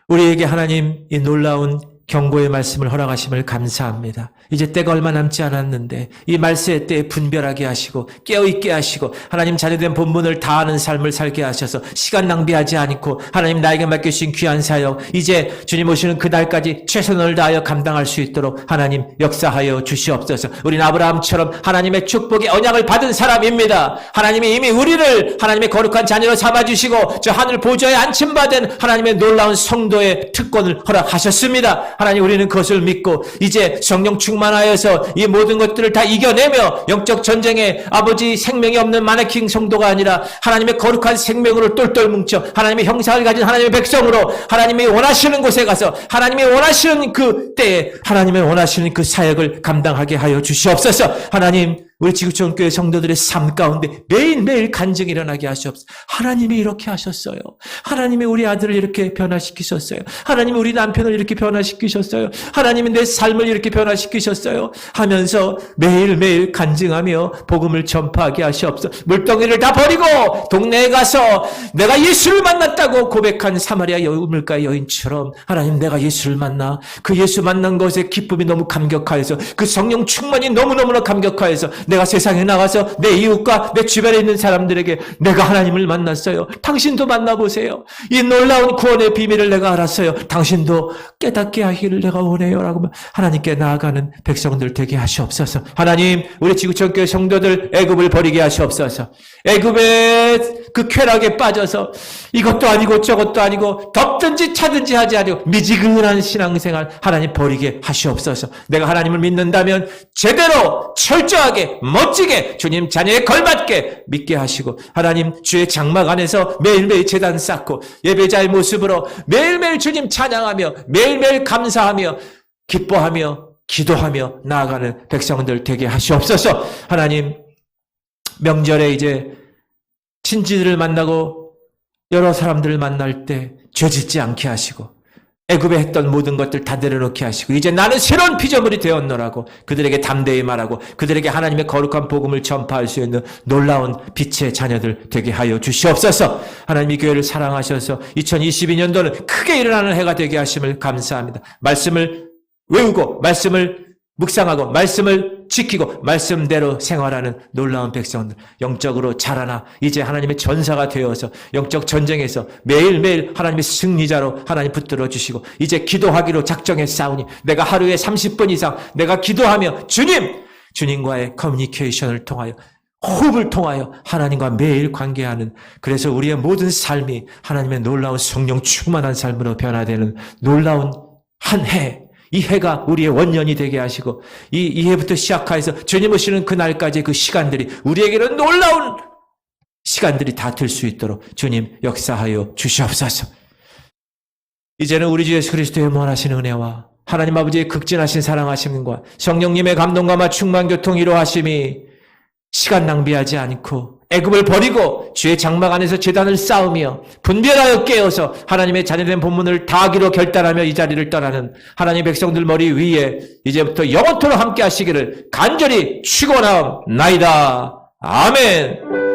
우리에게 하나님 이 놀라운 경고의 말씀을 허락하심을 감사합니다. 이제 때가 얼마 남지 않았는데 이 말세의 때에 분별하게 하시고 깨어있게 하시고 하나님 자녀된 본분을 다하는 삶을 살게 하셔서 시간 낭비하지 않고 하나님 나에게 맡겨주신 귀한 사역 이제 주님 오시는 그날까지 최선을 다하여 감당할 수 있도록 하나님 역사하여 주시옵소서. 우리는 아브라함처럼 하나님의 축복의 언약을 받은 사람입니다. 하나님이 이미 우리를 하나님의 거룩한 자녀로 삼아주시고 저 하늘 보좌에 안침받은 하나님의 놀라운 성도의 특권을 허락하셨습니다. 하나님, 우리는 그것을 믿고 이제 성령 충만하여서 이 모든 것들을 다 이겨내며 영적 전쟁에 아버지 생명이 없는 마네킹 성도가 아니라 하나님의 거룩한 생명으로 똘똘 뭉쳐 하나님의 형상을 가진 하나님의 백성으로 하나님이 원하시는 곳에 가서 하나님이 원하시는 그 때에 하나님의 원하시는 그 사역을 감당하게 하여 주시옵소서. 하나님, 우리 지구촌 교회 성도들의 삶 가운데 매일매일 간증이 일어나게 하시옵소서. 하나님이 이렇게 하셨어요. 하나님이 우리 아들을 이렇게 변화시키셨어요. 하나님이 우리 남편을 이렇게 변화시키셨어요. 하나님이 내 삶을 이렇게 변화시키셨어요. 하면서 매일매일 간증하며 복음을 전파하게 하시옵소서. 물덩이를 다 버리고 동네에 가서 내가 예수를 만났다고 고백한 사마리아 우물가 여인처럼 하나님, 내가 예수를 만나 그 예수 만난 것에 기쁨이 너무 감격하여서 그 성령 충만이 너무너무나 감격하여서 내가 세상에 나가서 내 이웃과 내 주변에 있는 사람들에게 내가 하나님을 만났어요. 당신도 만나보세요. 이 놀라운 구원의 비밀을 내가 알았어요. 당신도 깨닫게 하기를 내가 원해요. 라고 하나님께 나아가는 백성들 되게 하시옵소서. 하나님, 우리 지구촌교회 성도들 애굽을 버리게 하시옵소서. 애굽의 그 쾌락에 빠져서 이것도 아니고 저것도 아니고 덥든지 차든지 하지 않고 미지근한 신앙생활 하나님 버리게 하시옵소서. 내가 하나님을 믿는다면 제대로 철저하게 멋지게 주님 자녀에 걸맞게 믿게 하시고 하나님 주의 장막 안에서 매일매일 제단 쌓고 예배자의 모습으로 매일매일 주님 찬양하며 매일매일 감사하며 기뻐하며 기도하며 나아가는 백성들 되게 하시옵소서. 하나님, 명절에 이제 친지들을 만나고 여러 사람들을 만날 때 죄짓지 않게 하시고 애굽에 했던 모든 것들 다 내려놓게 하시고 이제 나는 새로운 피조물이 되었노라고 그들에게 담대히 말하고 그들에게 하나님의 거룩한 복음을 전파할 수 있는 놀라운 빛의 자녀들 되게 하여 주시옵소서. 하나님이 교회를 사랑하셔서 2022년도는 크게 일어나는 해가 되게 하심을 감사합니다. 말씀을 외우고 말씀을 묵상하고 말씀을 지키고 말씀대로 생활하는 놀라운 백성들 영적으로 자라나 이제 하나님의 전사가 되어서 영적 전쟁에서 매일매일 하나님의 승리자로 하나님 붙들어 주시고 이제 기도하기로 작정해 싸우니 내가 하루에 30분 이상 내가 기도하며 주님과의 커뮤니케이션을 통하여 호흡을 통하여 하나님과 매일 관계하는 그래서 우리의 모든 삶이 하나님의 놀라운 성령 충만한 삶으로 변화되는 놀라운 한 해 이 해가 우리의 원년이 되게 하시고 이 해부터 시작해서 주님 오시는 그날까지 그 시간들이 우리에게는 놀라운 시간들이 다 될 수 있도록 주님 역사하여 주시옵소서. 이제는 우리 주 예수 그리스도의 무한하신 은혜와 하나님 아버지의 극진하신 사랑하심과 성령님의 감동과 충만 교통 이루하심이 시간 낭비하지 않고 애굽을 버리고 주의 장막 안에서 제단을 쌓으며 분별하여 깨어서 하나님의 자녀된 본문을 다하기로 결단하며 이 자리를 떠나는 하나님의 백성들 머리 위에 이제부터 영원토록 함께 하시기를 간절히 축원하옵나이다. 아멘.